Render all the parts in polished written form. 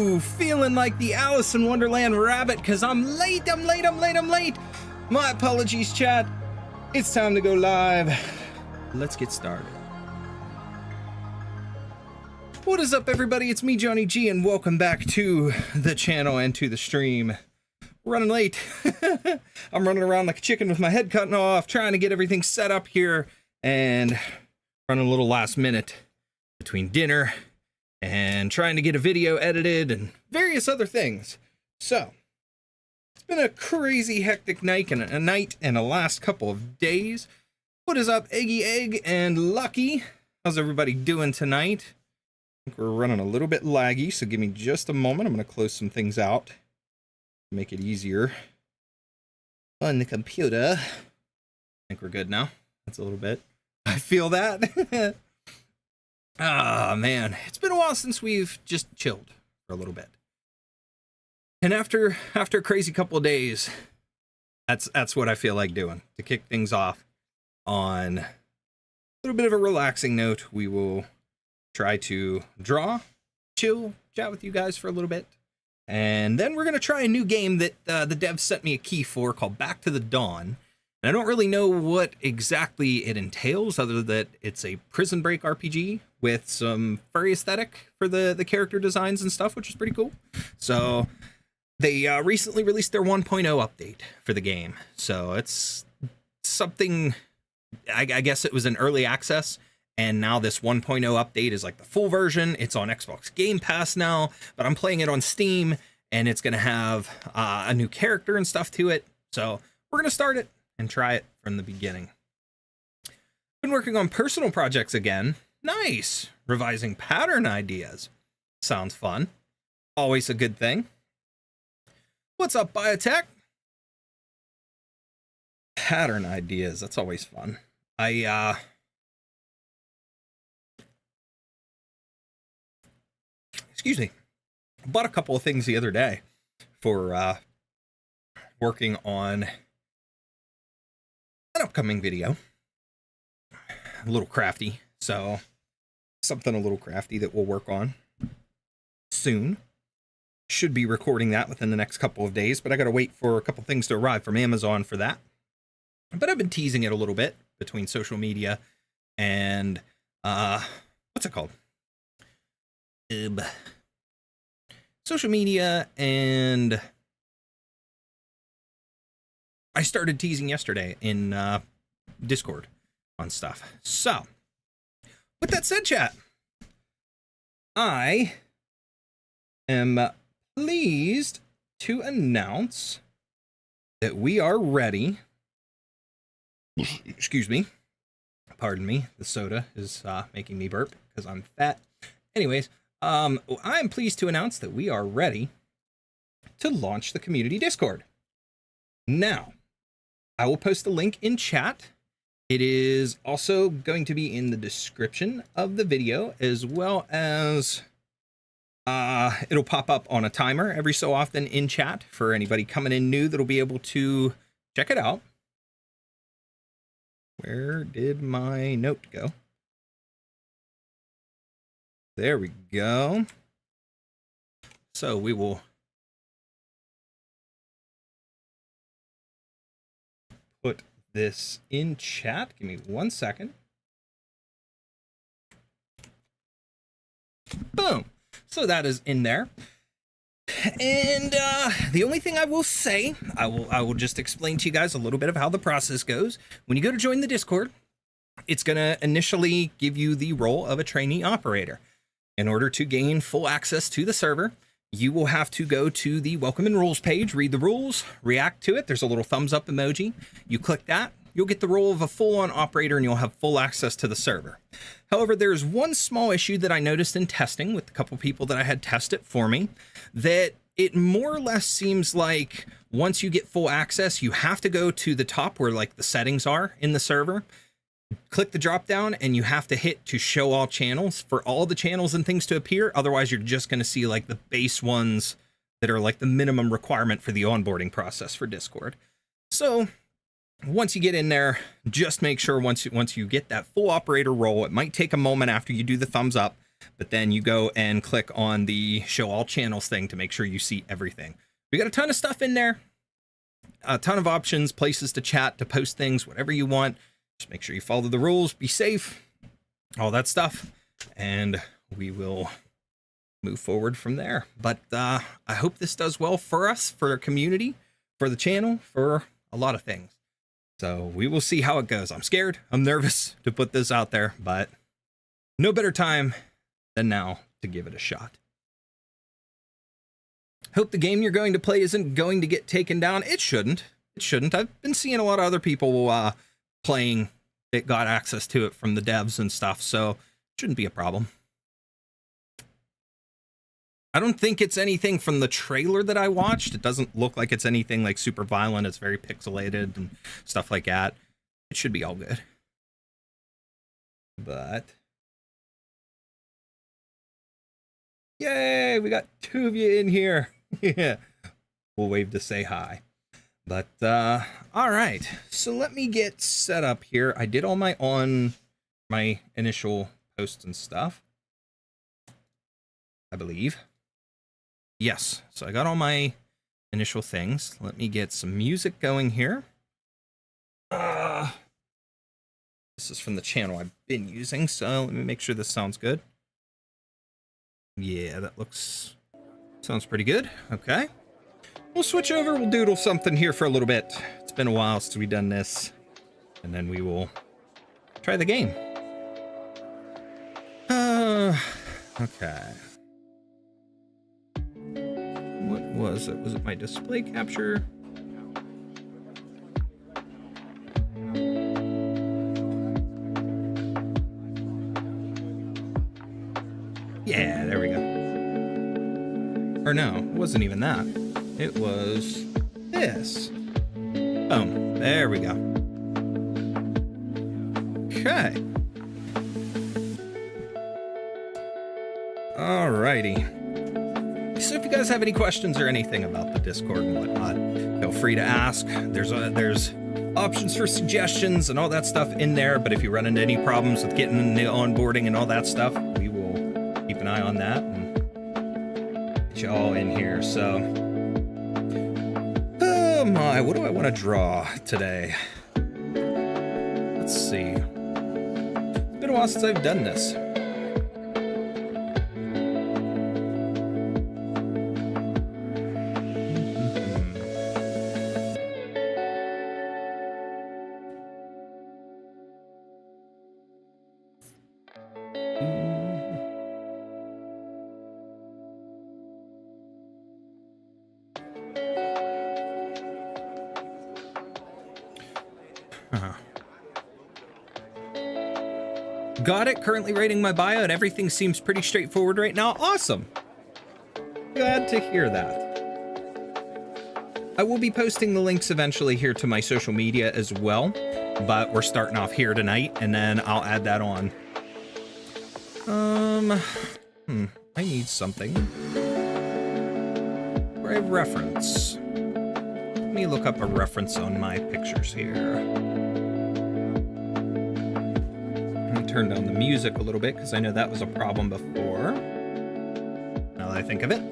Ooh, feeling like the Alice in Wonderland rabbit because I'm late. My apologies, chat. It's time to go live. Let's get started. What is up, everybody? It's me, Johnny G, and welcome back to the channel and to the stream. Running late. I'm running around like a chicken with my head cutting off, trying to get everything set up here, and running a little last minute between dinner and trying to get a video edited and various other things. So it's been a crazy hectic night and a last couple of days. What is up, Eggy Egg and Lucky? How's everybody doing tonight? I think we're running a little bit laggy, so give me just a moment. I'm going to close some things out, make it easier on the computer. I think we're good now. That's a little bit. I feel that. Ah, man, it's been a while since we've just chilled for a little bit. And after a crazy couple of days, that's what I feel like doing. To kick things off on a little bit of a relaxing note, we will try to draw, chill, chat with you guys for a little bit. And then we're going to try a new game that the devs sent me a key for called Back to the Dawn. And I don't really know what exactly it entails, other than that it's a prison break RPG with some furry aesthetic for the character designs and stuff, which is pretty cool. So they recently released their 1.0 update for the game. So it's something, I guess it was an early access, and now this 1.0 update is like the full version. It's on Xbox Game Pass now, but I'm playing it on Steam, and it's going to have a new character and stuff to it. So we're going to start it and try it from the beginning. Been working on personal projects again. Nice. Revising pattern ideas. Sounds fun. Always a good thing. What's up, Biotech? Pattern ideas. That's always fun. Excuse me. I bought a couple of things the other day for working on an upcoming video. A little crafty, so something a little crafty that we'll work on soon. Should be recording that within the next couple of days, but I gotta wait for a couple things to arrive from Amazon for that. But I've been teasing it a little bit between social media and what's it called? Social media, and I started teasing yesterday in Discord on stuff. So, with that said, chat, I am pleased to announce that we are ready. Excuse me. Pardon me. The soda is making me burp because I'm fat. Anyways, I'm pleased to announce that we are ready to launch the community Discord. Now, I will post the link in chat. It is also going to be in the description of the video, as well as it'll pop up on a timer every so often in chat for anybody coming in new that'll be able to check it out. Where did my note go? There we go. So we will put this in chat. Give me 1 second. Boom. So that is in there. And the only thing I will say, I will just explain to you guys a little bit of how the process goes. When you go to join the Discord, it's going to initially give you the role of a trainee operator. In order to gain full access to the server, you will have to go to the welcome and rules page, read the rules, react to it. There's a little thumbs up emoji. You click that, you'll get the role of a full-on operator, and you'll have full access to the server. However, there's one small issue that I noticed in testing with a couple people that I had test it for me, that it more or less seems like once you get full access, you have to go to the top where like the settings are in the server, click the drop down, and you have to hit to show all channels for all the channels and things to appear. Otherwise, you're just going to see like the base ones that are like the minimum requirement for the onboarding process for Discord. So once you get in there, just make sure once you get that full operator role, it might take a moment after you do the thumbs up, but then you go and click on the show all channels thing to make sure you see everything. We got a ton of stuff in there, a ton of options, places to chat, to post things, whatever you want. Just make sure you follow the rules, be safe, all that stuff, and we will move forward from there. But I hope this does well for us, for our community, for the channel, for a lot of things. So we will see how it goes. I'm scared, I'm nervous to put this out there, but no better time than now to give it a shot. Hope the game you're going to play isn't going to get taken down. It shouldn't. It shouldn't. I've been seeing a lot of other people playing it, got access to it from the devs and stuff, so it shouldn't be a problem. I don't think it's anything from the trailer that I watched. It doesn't look like it's anything like super violent. It's very pixelated and stuff like that. It should be all good. But yay, we got 2 of you in here. Yeah, we'll wave to say hi. But all right, so let me get set up here. I did all my initial posts and stuff, I believe. Yes, so I got all my initial things. Let me get some music going here. This is from the channel I've been using, so let me make sure this sounds good. Yeah, that sounds pretty good. Okay. We'll switch over. We'll doodle something here for a little bit. It's been a while since we've done this. And then we will try the game. Okay. What was it? Was it my display capture? Yeah, there we go. Or no, it wasn't even that. It was this. Boom. There we go. Okay. Alrighty. So if you guys have any questions or anything about the Discord and whatnot, feel free to ask. There's options for suggestions and all that stuff in there, but if you run into any problems with getting the onboarding and all that stuff, we will keep an eye on that and get you all in here. So, oh my, what do I want to draw today? Let's see. It's been a while since I've done this. Got it. Currently writing my bio and everything seems pretty straightforward right now. Awesome. Glad to hear that. I will be posting the links eventually here to my social media as well, but we're starting off here tonight and then I'll add that on. I need something for a reference. Let me look up a reference on my pictures here. Turn down the music a little bit because I know that was a problem before. Now that I think of it.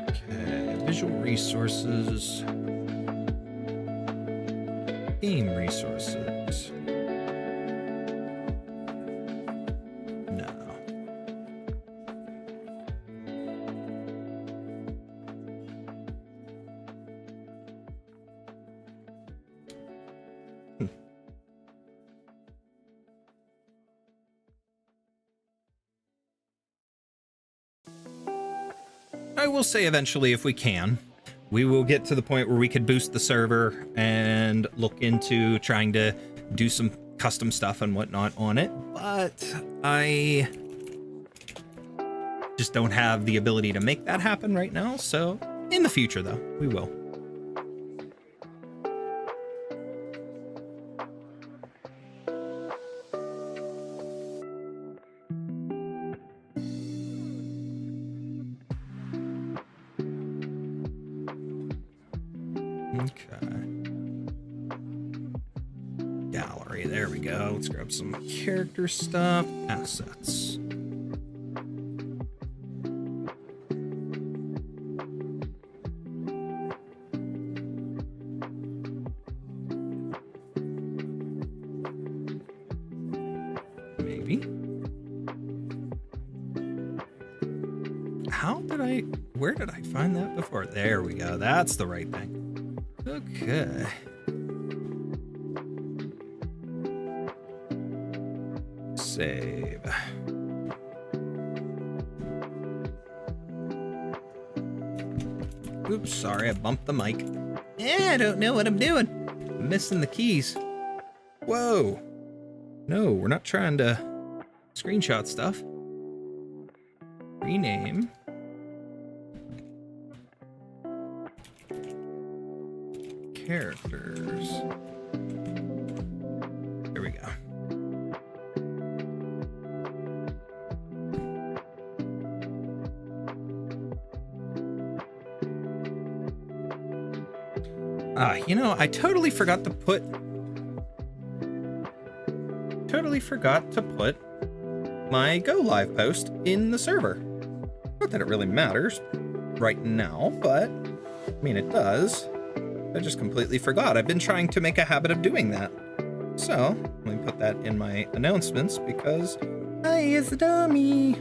Okay, visual resources. Game resources. No. I will say eventually, if we can, we will get to the point where we could boost the server and look into trying to do some custom stuff and whatnot on it. But I just don't have the ability to make that happen right now. So in the future, though, we will. gallery. There we go. Let's grab some character stuff. Assets. Where did I find that before? There we go. That's the right thing. Okay. Save. Oops, sorry, I bumped the mic. I don't know what I'm doing. I'm missing the keys. Whoa. No, we're not trying to screenshot stuff. Rename. Characters. There we go. You know, I totally forgot to put my go live post in the server. Not that it really matters right now, but I mean, it does. I just completely forgot. I've been trying to make a habit of doing that. So, let me put that in my announcements because I is a dummy.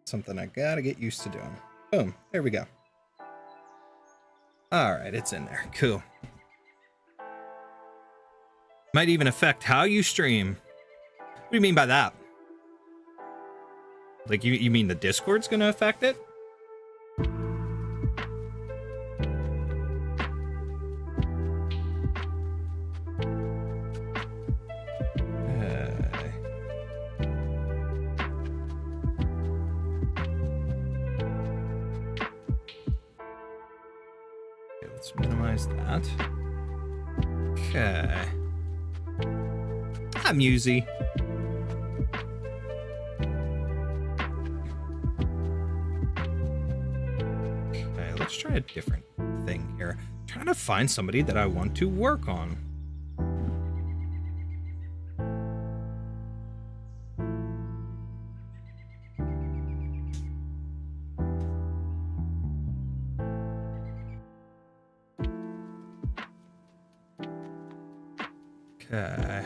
Something I gotta get used to doing. Boom, there we go. All right, it's in there. Cool. Might even affect how you stream. What do you mean by that? Like, you mean the Discord's gonna affect it? Let's minimize that. Okay. I'm Musi. Okay, let's try a different thing here. I'm trying to find somebody that I want to work on. Okay.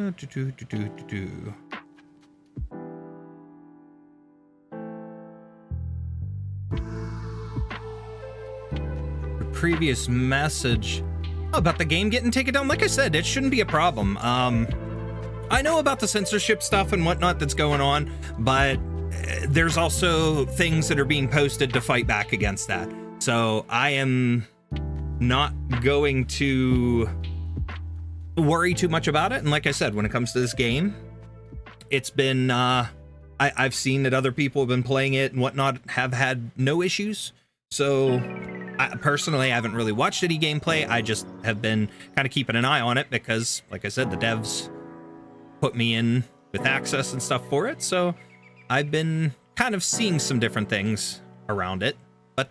The previous message about the game getting taken down. Like I said, it shouldn't be a problem. I know about the censorship stuff and whatnot that's going on, but there's also things that are being posted to fight back against that. So I am not going to worry too much about it. And like I said, when it comes to this game, it's been, I've seen that other people have been playing it and whatnot, have had no issues. So I personally haven't really watched any gameplay. I just have been kind of keeping an eye on it because, like I said, the devs put me in with access and stuff for it. So I've been kind of seeing some different things around it. But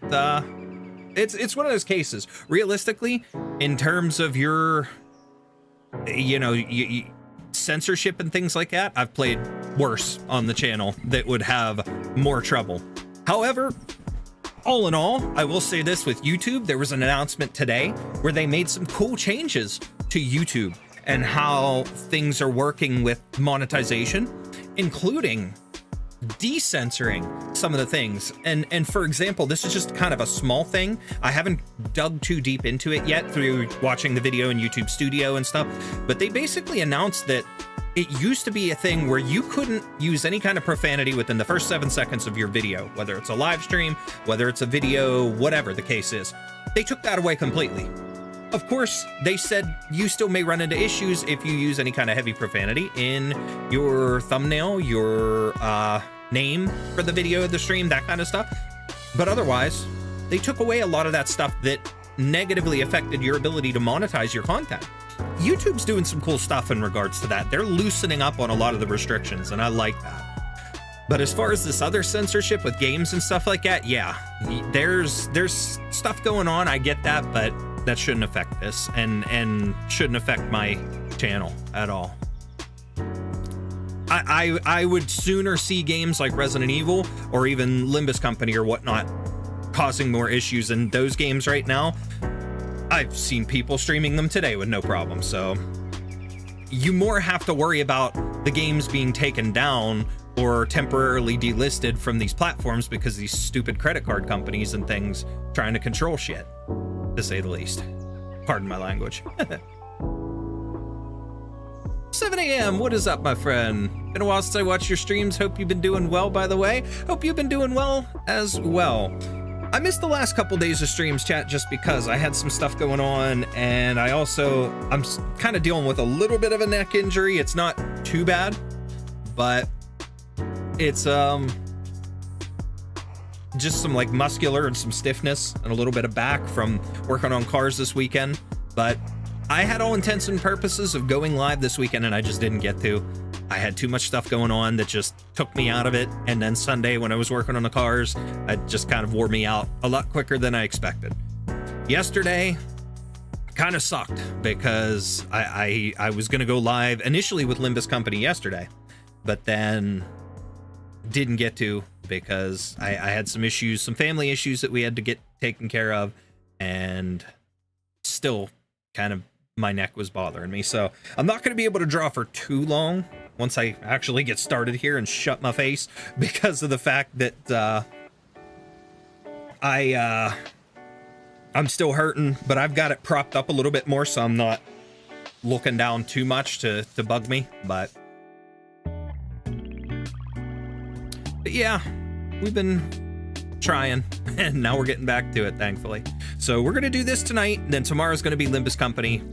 it's one of those cases. Realistically, in terms of your, censorship and things like that, I've played worse on the channel that would have more trouble. However, all in all, I will say this with YouTube. There was an announcement today where they made some cool changes to YouTube and how things are working with monetization, including decensoring some of the things. And for example, this is just kind of a small thing. I haven't dug too deep into it yet through watching the video in YouTube Studio and stuff, but they basically announced that it used to be a thing where you couldn't use any kind of profanity within the first 7 seconds of your video, whether it's a live stream, whether it's a video, whatever the case is. They took that away completely. Of course, they said you still may run into issues if you use any kind of heavy profanity in your thumbnail, your name for the video of the stream, that kind of stuff. But otherwise, they took away a lot of that stuff that negatively affected your ability to monetize your content. YouTube's doing some cool stuff in regards to that. They're loosening up on a lot of the restrictions, and I like that. But as far as this other censorship with games and stuff like that, yeah, there's stuff going on. I get that, but that shouldn't affect this and shouldn't affect my channel at all. I would sooner see games like Resident Evil or even Limbus Company or whatnot causing more issues in those games right now. I've seen people streaming them today with no problem. So you more have to worry about the games being taken down or temporarily delisted from these platforms because these stupid credit card companies and things trying to control shit, to say the least. Pardon my language. 7 a.m. What is up, my friend? Been a while since I watched your streams. Hope you've been doing well, by the way. Hope you've been doing well as well. I missed the last couple days of streams, chat, just because I had some stuff going on, and I'm kind of dealing with a little bit of a neck injury. It's not too bad, but it's just some like muscular and some stiffness and a little bit of back from working on cars this weekend. But I had all intents and purposes of going live this weekend, and I just didn't get to. I had too much stuff going on that just took me out of it. And then Sunday when I was working on the cars, it just kind of wore me out a lot quicker than I expected. Yesterday kind of sucked because I was going to go live initially with Limbus Company yesterday, but then didn't get to because I had some issues, some family issues that we had to get taken care of, and still kind of my neck was bothering me. So I'm not going to be able to draw for too long once I actually get started here and shut my face, because of the fact that I'm still hurting, but I've got it propped up a little bit more so I'm not looking down too much to bug me. But yeah, we've been trying and now we're getting back to it, thankfully. So we're gonna do this tonight, then tomorrow's gonna be Limbus Company,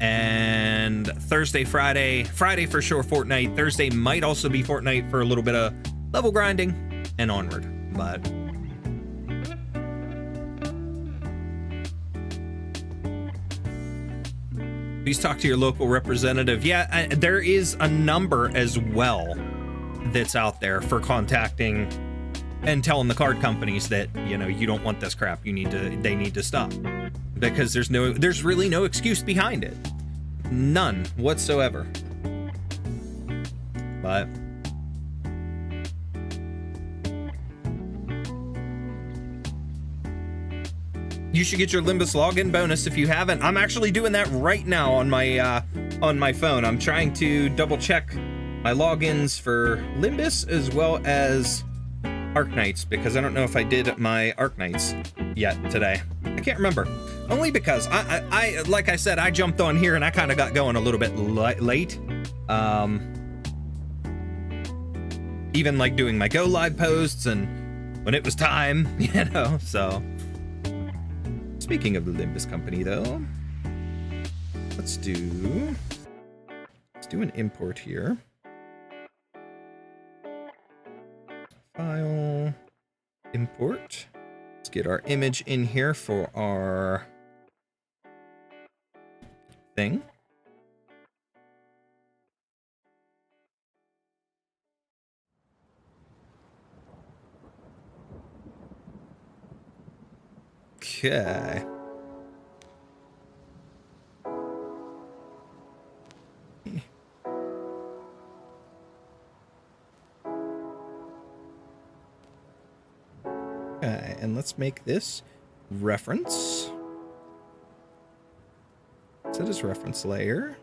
and Thursday, Friday for sure Fortnite. Thursday might also be Fortnite for a little bit of level grinding and onward. But please talk to your local representative. Yeah, there is a number as well that's out there for contacting and telling the card companies that, you know, you don't want this crap. They need to stop, because there's really no excuse behind it. None whatsoever. But you should get your Limbus login bonus if you haven't. I'm actually doing that right now on my phone. I'm trying to double check my logins for Limbus as well as Arknights, because I don't know if I did my Arknights yet today. I can't remember. Only because I like I said, I jumped on here and I kind of got going a little bit late. Even like doing my go live posts and when it was time, you know. So speaking of the Limbus Company though, let's do an import here. File, import. Let's get our image in here for our thing. Okay. Okay, and let's make this reference. Set as reference layer.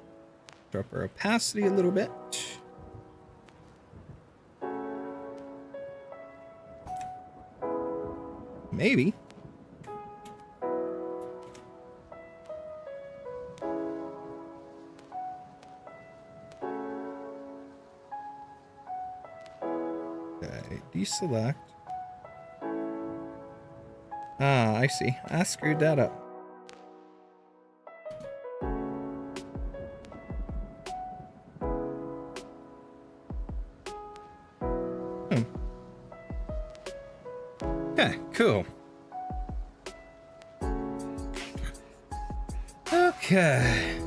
Drop our opacity a little bit. Maybe. Okay, deselect. Ah, I see. I screwed that up. Cool. Okay.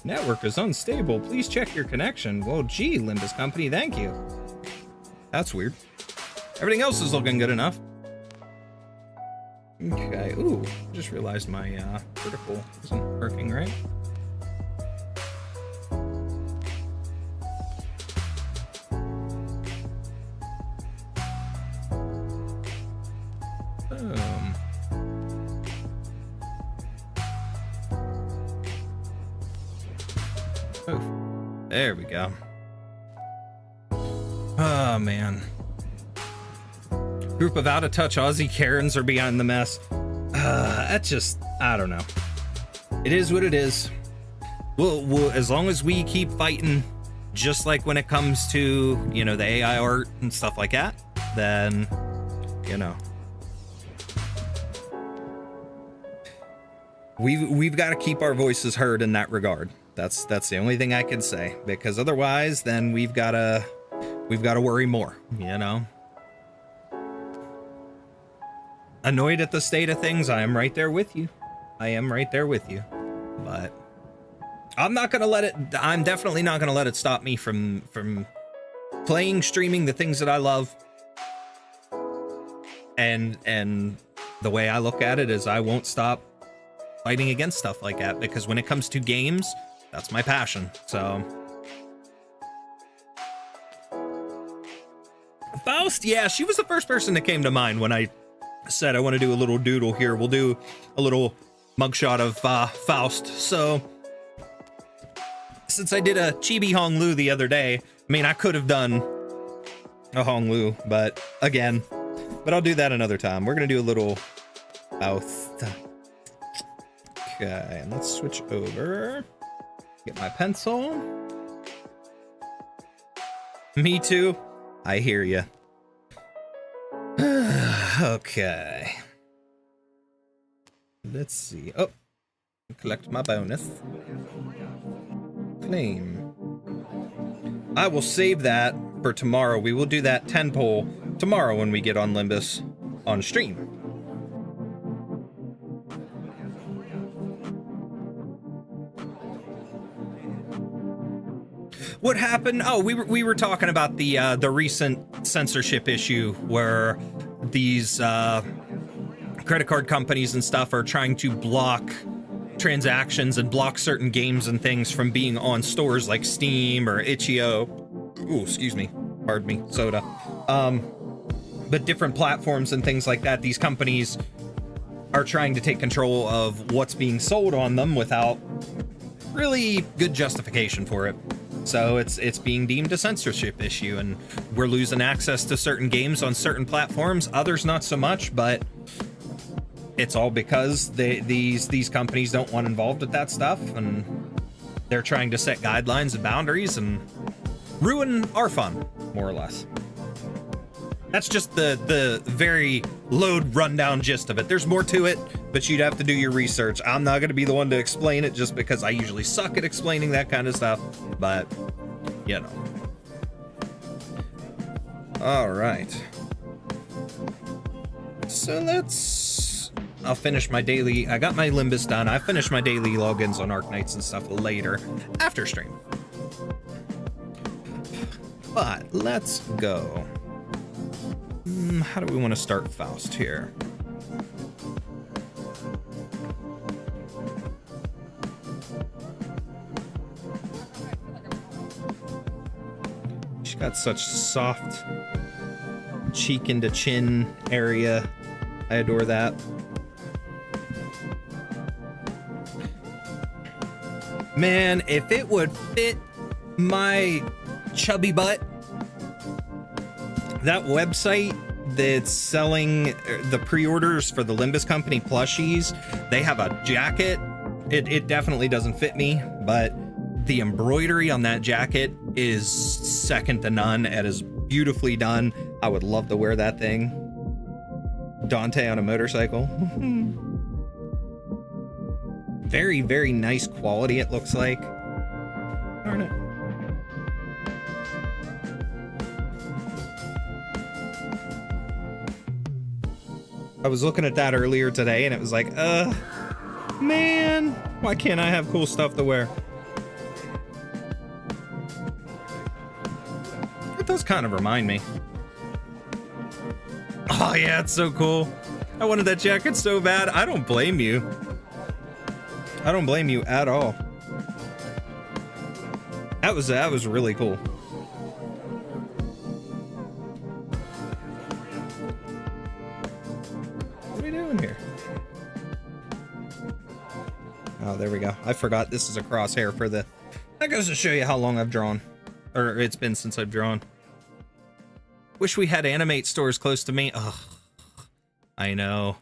Network is unstable. Please check your connection. Well, gee, Limbus Company, thank you. That's weird. Everything else is looking good enough. Okay. Ooh, just realized my vertical isn't working right. Boom. Oof. There we go. Oh, man. Group of out-of-touch Aussie Karens are behind the mess. That's just, I don't know. It is what it is. We'll, as long as we keep fighting, just like when it comes to, you know, the AI art and stuff like that, then, you know. We've got to keep our voices heard in that regard. That's the only thing I can say, because otherwise, then we've got to worry more, you know. Annoyed at the state of things, I am right there with you. I am right there with you. But I'm not gonna let it, I'm definitely not gonna let it stop me from playing, streaming the things that I love. And the way I look at it is I won't stop fighting against stuff like that, because when it comes to games, that's my passion. So Faust, yeah, she was the first person that came to mind when I said I want to do a little doodle here. We'll do a little mugshot of Faust. So since I did a Chibi Hong Lu the other day, I mean, I could have done a Hong Lu, but I'll do that another time. We're gonna do a little Faust. Okay, and let's switch over. Get my pencil. Me too. I hear you. Okay. Let's see. Oh, collect my bonus. Claim. I will save that for tomorrow. We will do that 10 poll tomorrow when we get on Limbus on stream. What happened? Oh, we were talking about the recent censorship issue where these credit card companies and stuff are trying to block transactions and block certain games and things from being on stores like Steam or Itch.io. Ooh, excuse me. Pardon me, soda. But different platforms and things like that, these companies are trying to take control of what's being sold on them without really good justification for it. So it's being deemed a censorship issue, and we're losing access to certain games on certain platforms, others not so much, but it's all because these companies don't want involved with that stuff, and they're trying to set guidelines and boundaries and ruin our fun, more or less. That's just the very load rundown gist of it. There's more to it, but you'd have to do your research. I'm not going to be the one to explain it just because I usually suck at explaining that kind of stuff, but you know. All right. So I'll finish my daily, I got my Limbus done. I finished my daily logins on Arknights and stuff later after stream. But let's go. How do we want to start Faust here? She's got such soft cheek into chin area. I adore that. Man, if it would fit my chubby butt, that website that's selling the pre-orders for the Limbus Company plushies, they have a jacket. It definitely doesn't fit me, but the embroidery on that jacket is second to none. It is beautifully done. I would love to wear that thing. Dante on a motorcycle. Very, very nice quality, it looks like. Darn it. I was looking at that earlier today and it was like, man, why can't I have cool stuff to wear? It does kind of remind me. Oh yeah, it's so cool. I wanted that jacket so bad. I don't blame you. I don't blame you at all. That was really cool. What are we doing here? Oh, there we go. I forgot this is a crosshair for the... That goes to show you how long I've drawn. Or it's been since I've drawn. Wish we had Animate stores close to me. Ugh. I know.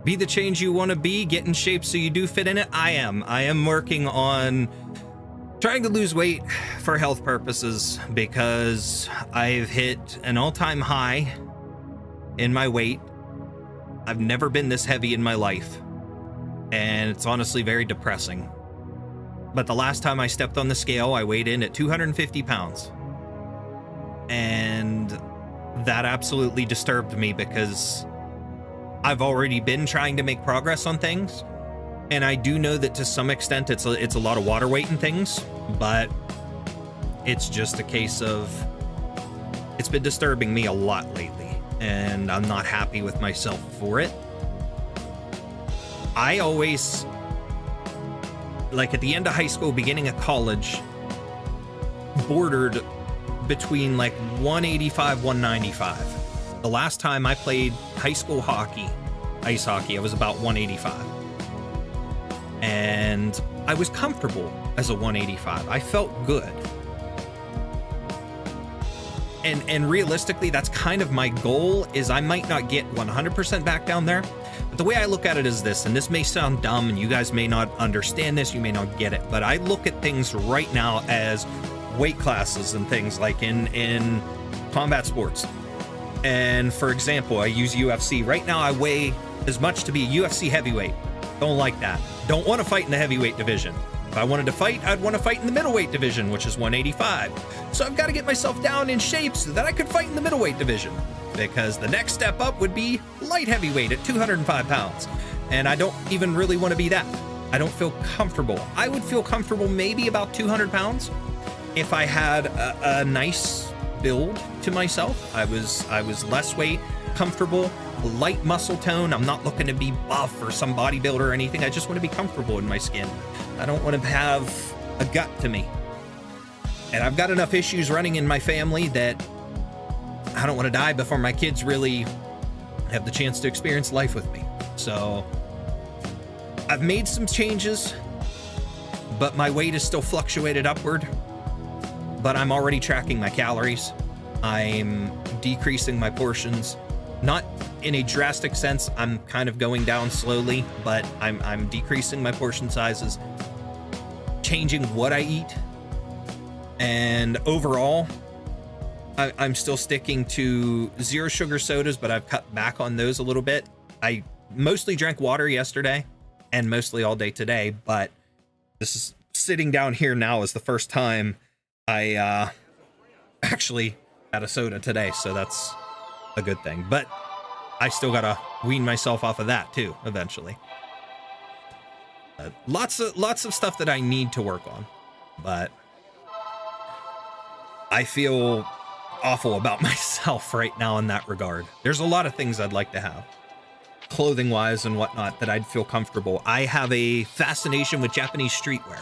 Be the change you want to be, get in shape so you do fit in it. I am working on trying to lose weight for health purposes because I've hit an all-time high in my weight. I've never been this heavy in my life, and it's honestly very depressing. But the last time I stepped on the scale, I weighed in at 250 pounds. And that absolutely disturbed me because I've already been trying to make progress on things, and I do know that to some extent it's a lot of water weight and things, but it's just a case of it's been disturbing me a lot lately, and I'm not happy with myself for it. I always, like at the end of high school, beginning of college, bordered between like 185, 195. The last time I played high school hockey, ice hockey, I was about 185. And I was comfortable as a 185. I felt good. And realistically, that's kind of my goal, is I might not get 100% back down there. But the way I look at it is this, and this may sound dumb, and you guys may not understand this, you may not get it, but I look at things right now as weight classes and things like in combat sports. And for example, I use UFC. Right now I weigh as much to be a UFC heavyweight. Don't like that. Don't want to fight in the heavyweight division. If I wanted to fight, I'd want to fight in the middleweight division, which is 185. So I've got to get myself down in shape so that I could fight in the middleweight division, because the next step up would be light heavyweight at 205 pounds. And I don't even really want to be that. I don't feel comfortable. I would feel comfortable maybe about 200 pounds if I had a nice build to myself. I was less weight, comfortable, light muscle tone. I'm not looking to be buff or some bodybuilder or anything. I just want to be comfortable in my skin. I don't want to have a gut to me. And I've got enough issues running in my family that I don't want to die before my kids really have the chance to experience life with me. So I've made some changes, but my weight is still fluctuated upward. But I'm already tracking my calories. I'm decreasing my portions. Not in a drastic sense. I'm kind of going down slowly, but I'm decreasing my portion sizes, changing what I eat. And overall, I'm still sticking to 0 sugar sodas, but I've cut back on those a little bit. I mostly drank water yesterday and mostly all day today, but this is sitting down here now is the first time I actually had a soda today, so that's a good thing. But I still gotta wean myself off of that too eventually. Lots of stuff that I need to work on, but I feel awful about myself right now in that regard. There's a lot of things I'd like to have, clothing wise and whatnot, that I'd feel comfortable. I have a fascination with Japanese streetwear,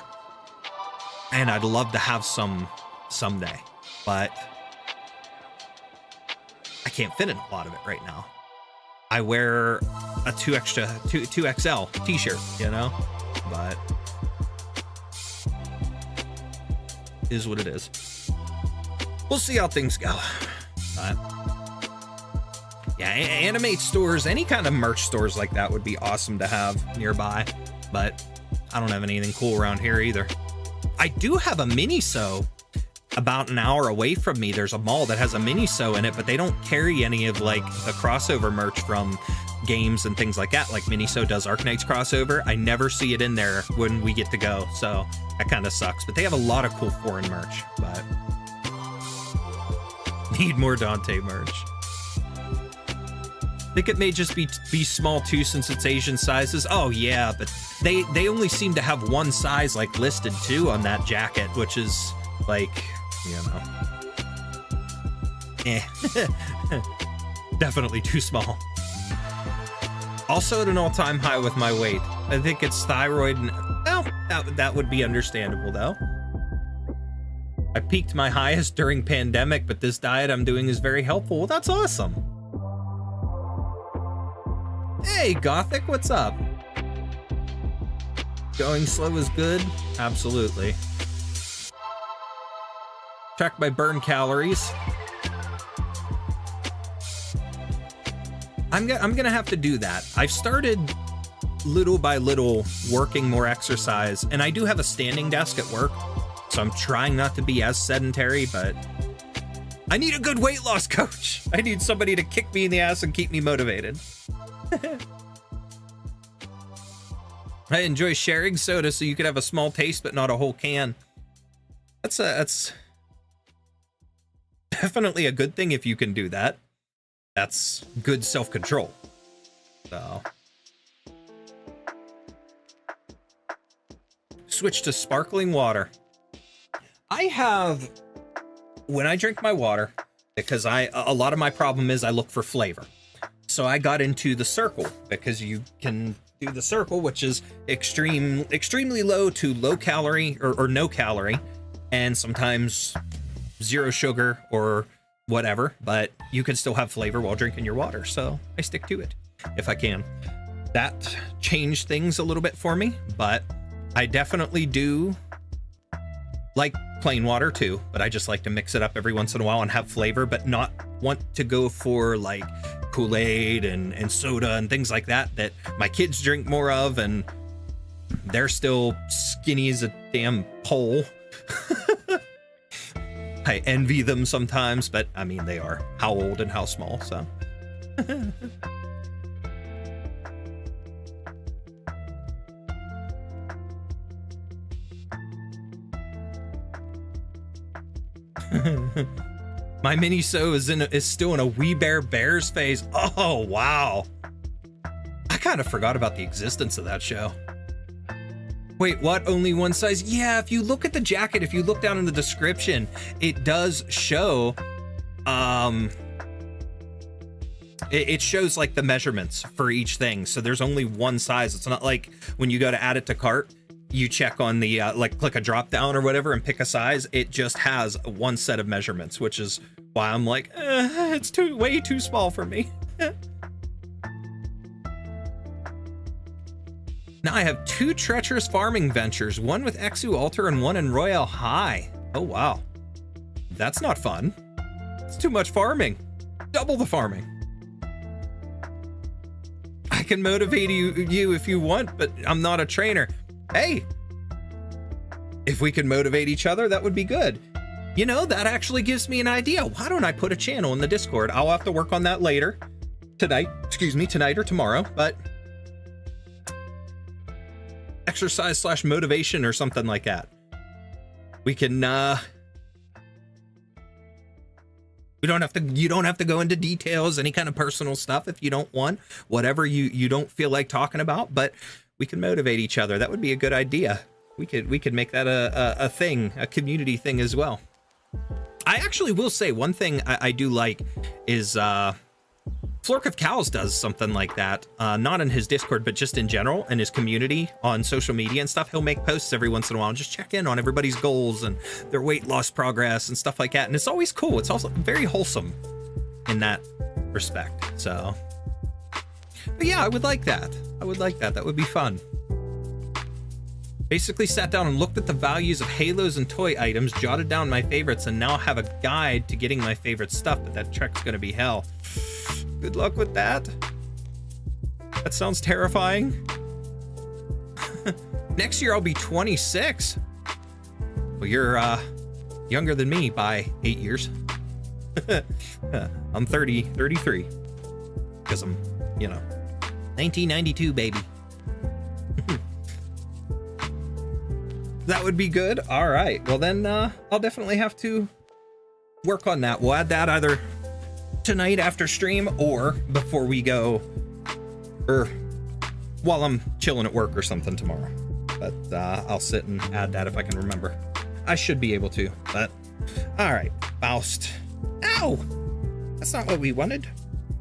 and I'd love to have some someday, but I can't fit in a lot of it right now. I wear a 2XL t-shirt, you know, but is what it is. We'll see how things go. But yeah, Animate stores, any kind of merch stores like that would be awesome to have nearby, but I don't have anything cool around here either. I do have a Miniso about an hour away from me. There's a mall that has a Miniso in it, but they don't carry any of like the crossover merch from games and things like that. Like Miniso does Arknights crossover. I never see it in there when we get to go, so that kind of sucks. But they have a lot of cool foreign merch, but need more Dante merch. think it may just be small too, since it's Asian sizes. Oh yeah, but they only seem to have one size like listed too on that jacket, which is like, you know, definitely too small. Also at an all-time high with my weight. I think it's thyroid, and well, that would be understandable though. I peaked my highest during pandemic, but this diet I'm doing is very helpful. Well, that's awesome. Hey, Gothic, what's up? Going slow is good? Absolutely. Track my burn calories. I'm gonna have to do that. I've started little by little working more exercise, and I do have a standing desk at work, so I'm trying not to be as sedentary, but I need a good weight loss coach. I need somebody to kick me in the ass and keep me motivated. I enjoy sharing soda so you could have a small taste but not a whole can. That's definitely a good thing if you can do that. That's good self-control. So switch to sparkling water. I have, when I drink my water, because a lot of my problem is I look for flavor. So I got into the Circle, because you can do the Circle, which is extremely low to low calorie or no calorie, and sometimes zero sugar or whatever, but you can still have flavor while drinking your water. So I stick to it if I can. That changed things a little bit for me, but I definitely do like plain water too, but I just like to mix it up every once in a while and have flavor, but not want to go for like Kool-Aid and soda and things like that my kids drink more of, and they're still skinny as a damn pole. I envy them sometimes, but I mean, they are how old and how small, so. My mini-so is still in a We Bare Bears phase. Oh, wow. I kind of forgot about the existence of that show. Wait, what? Only one size? Yeah, if you look at the jacket, if you look down in the description, it does show, it shows like the measurements for each thing. So there's only one size. It's not like when you go to add it to cart, you check on the, like click a drop down or whatever and pick a size. It just has one set of measurements, which is why I'm like, it's way too small for me. Now I have 2 treacherous farming ventures, one with Exu Altar and one in Royale High. Oh, wow. That's not fun. It's too much farming. Double the farming. I can motivate you if you want, but I'm not a trainer. Hey, if we can motivate each other, that would be good. You know, that actually gives me an idea. Why don't I put a channel in the Discord? I'll have to work on that later. Tonight or tomorrow, but exercise / motivation or something like that. We can, you don't have to go into details, any kind of personal stuff if you don't want, whatever you don't feel like talking about, but we can motivate each other. That would be a good idea. We could make that a thing, a community thing as well. I actually will say one thing I do like is Flork of Cows does something like that. Not in his Discord, but just in general in his community on social media and stuff. He'll make posts every once in a while and just check in on everybody's goals and their weight loss progress and stuff like that. And it's always cool. It's also very wholesome in that respect. So, but yeah, I would like that. That would be fun. Basically sat down and looked at the values of halos and toy items, jotted down my favorites, and now have a guide to getting my favorite stuff, but that trek's gonna be hell. Good luck with that. That sounds terrifying. Next year I'll be 26. Well, you're younger than me by 8 years. I'm 33. Because I'm, 1992, baby. That would be good. All right. Well, then I'll definitely have to work on that. We'll add that either tonight after stream or before we go, or while I'm chilling at work or something tomorrow. But I'll sit and add that if I can remember. I should be able to, but all right, Faust. Ow! That's not what we wanted.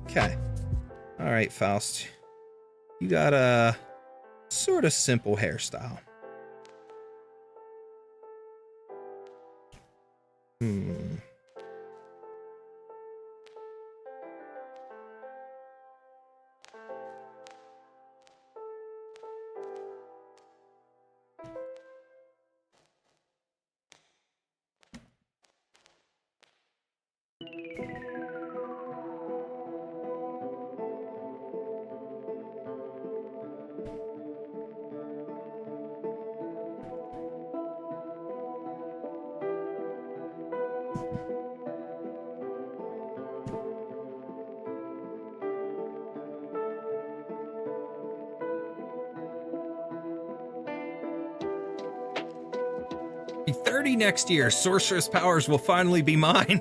Okay. All right, Faust. You got a sort of simple hairstyle. Be 30 next year. Sorceress powers will finally be mine.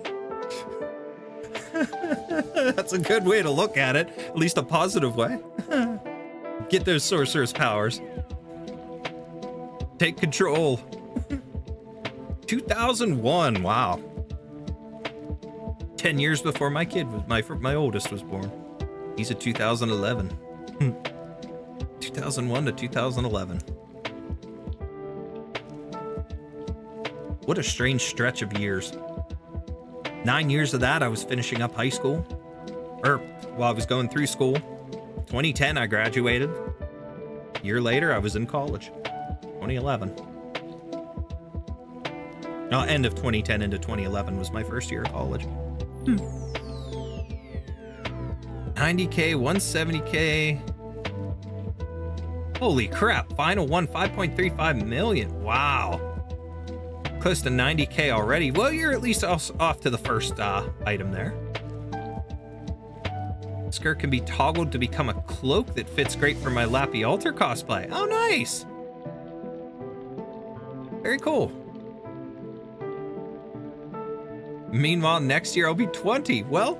That's a good way to look at it. At least a positive way. Get those sorceress powers. Take control. 2001. Wow. 10 years before my kid was my oldest was born. He's a 2011. 2001 to 2011. What a strange stretch of years. 9 years of that, I was finishing up high school. Or, while I was going through school. 2010, I graduated. A year later, I was in college. 2011. No, end of 2010 into 2011 was my first year of college. 90K, 170K. Holy crap, final one, 5.35 million. Wow. Close to 90K already. Well, you're at least off to the first item there. Skirt can be toggled to become a cloak that fits great for my Lappy Altar cosplay. Oh, nice. Very cool. Meanwhile, next year I'll be 20. Well,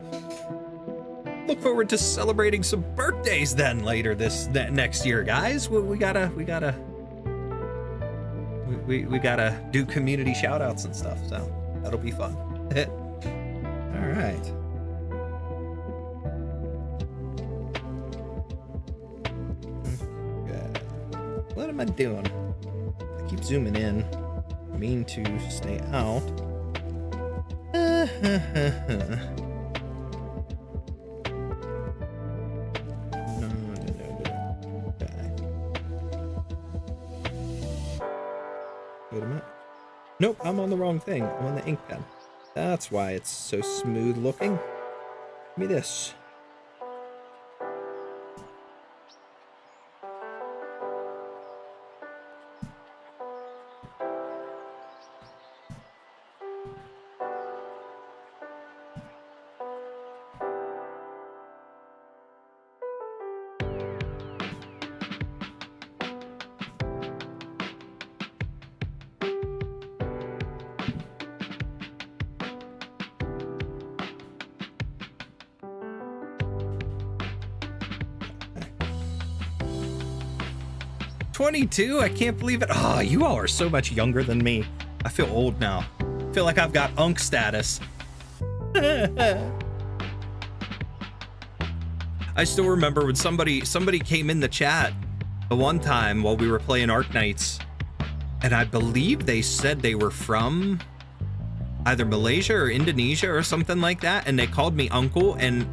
look forward to celebrating some birthdays then later next year, guys. We gotta do community shout outs and stuff, so that'll be fun. All right. Okay. What am I doing? I keep zooming in. I mean to stay out. Wait a minute. Nope, I'm on the wrong thing. I'm on the ink pen. That's why it's so smooth looking. Give me this. I can't believe it. Oh, you all are so much younger than me. I feel old now. I feel like I've got unk status. I still remember when somebody came in the chat the one time while we were playing Arknights, and I believe they said they were from either Malaysia or Indonesia or something like that, and they called me uncle, and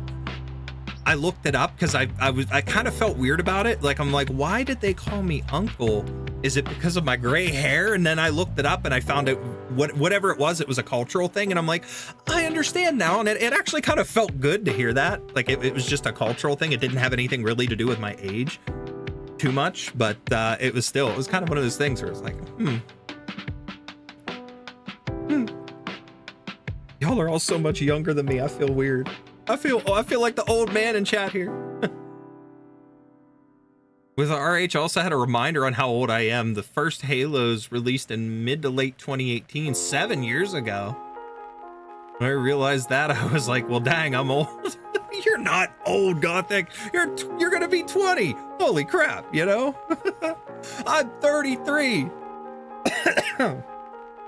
I looked it up because I kind of felt weird about it. Like, I'm like, why did they call me uncle? Is it because of my gray hair? And then I looked it up and I found out whatever it was a cultural thing. And I'm like, I understand now. And it actually kind of felt good to hear that. Like, it was just a cultural thing. It didn't have anything really to do with my age too much, but it was kind of one of those things where it's like, Y'all are all so much younger than me. I feel weird. I feel like the old man in chat here. With RH, also had a reminder on how old I am. The first Halos released in mid to late 2018, 7 years ago. When I realized that, I was like, well, dang, I'm old. You're not old, Gothic. You're gonna be 20. Holy crap, you know? I'm 33.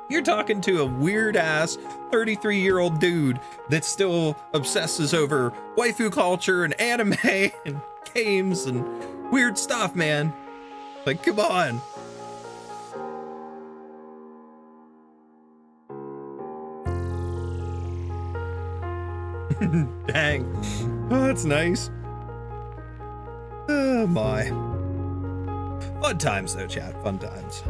You're talking to a weird-ass 33-year-old dude that still obsesses over waifu culture and anime and games and weird stuff, man. Like, come on. Dang. Oh, that's nice. Oh, my. Fun times, though, chat. Fun times.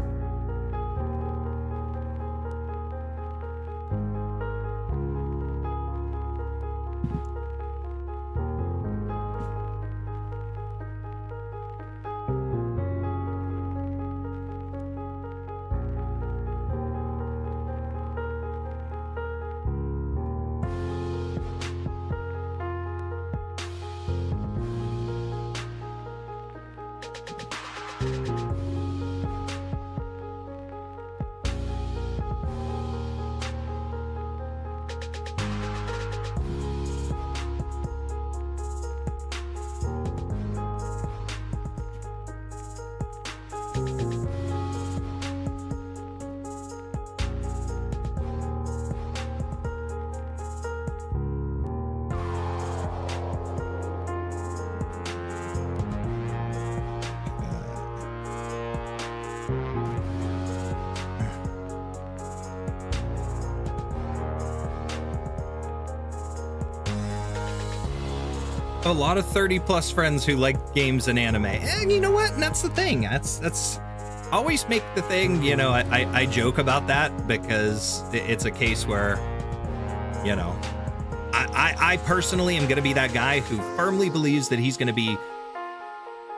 A lot of 30+ friends who like games and anime, and you know what? And that's the thing. That's always make the thing. You know, I joke about that because it's a case where, you know, I personally am going to be that guy who firmly believes that he's going to be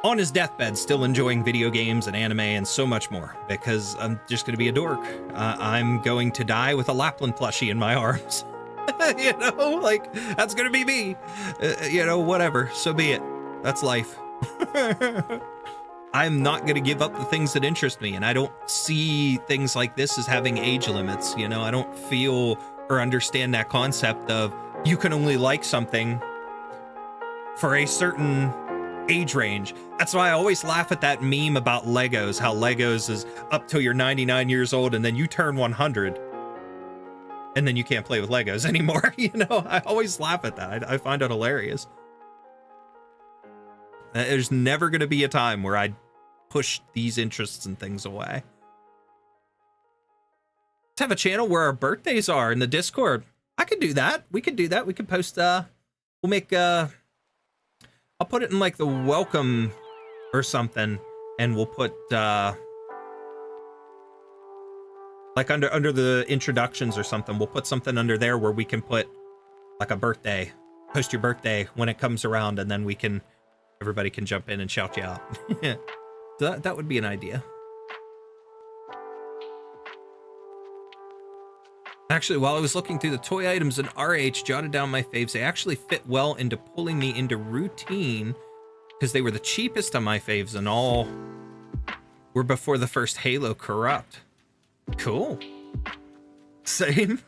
on his deathbed still enjoying video games and anime and so much more, because I'm just going to be a dork. I'm going to die with a Lapland plushie in my arms. You know, like, that's gonna be me. You know, whatever, so be it. That's life. I'm not gonna give up the things that interest me, and I don't see things like this as having age limits. You know, I don't feel or understand that concept of you can only like something for a certain age range. That's why I always laugh at that meme about Legos, how Legos is up till you're 99 years old and then you turn 100. And then you can't play with Legos anymore. You know, I always laugh at that. I find it hilarious. There's never going to be a time where I push these interests and things away. Let's have a channel where our birthdays are in the Discord. I could do that. We could do that. We could post, we'll make, I'll put it in like the welcome or something. And we'll put, like under the introductions or something, we'll put something under there where we can put like a birthday, post your birthday when it comes around, and then everybody can jump in and shout you out. So that would be an idea. Actually, while I was looking through the toy items in RH, jotted down my faves. They actually fit well into pulling me into routine because they were the cheapest of my faves, and all were before the first Halo Corrupt. Cool. Same.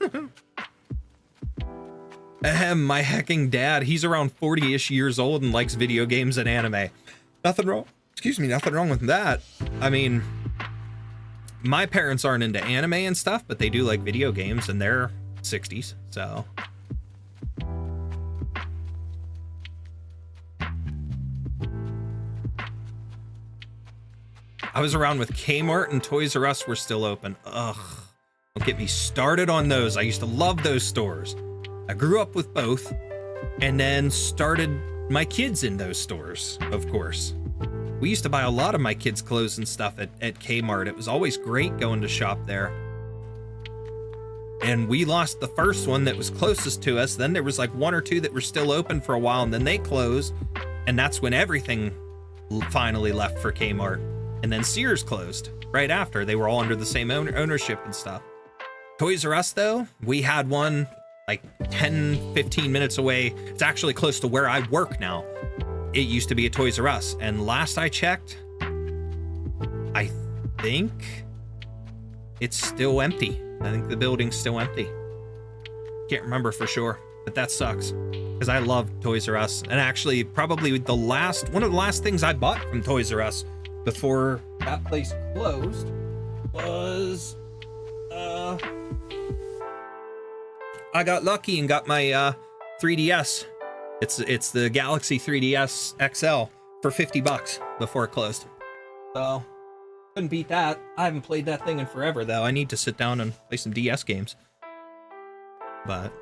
Ahem, my hecking dad. He's around 40-ish years old and likes video games and anime. Nothing wrong. Excuse me, nothing wrong with that. I mean, my parents aren't into anime and stuff, but they do like video games, and they're 60s, so. I was around with Kmart and Toys R Us were still open. Ugh, don't get me started on those. I used to love those stores. I grew up with both and then started my kids in those stores, of course. We used to buy a lot of my kids' clothes and stuff at Kmart. It was always great going to shop there. And we lost the first one that was closest to us. Then there was like one or two that were still open for a while, and then they closed. And that's when everything finally left for Kmart. And then Sears closed right after. They were all under the same ownership and stuff. Toys R Us, though, we had one like 10, 15 minutes away. It's actually close to where I work now. It used to be a Toys R Us. And last I checked, I think it's still empty. I think the building's still empty. Can't remember for sure, but that sucks because I love Toys R Us. And actually, probably one of the last things I bought from Toys R Us before that place closed was I got lucky and got my 3DS. It's the Galaxy 3DS XL for $50 before it closed. So couldn't beat that. I haven't played that thing in forever though. I need to sit down and play some DS games. But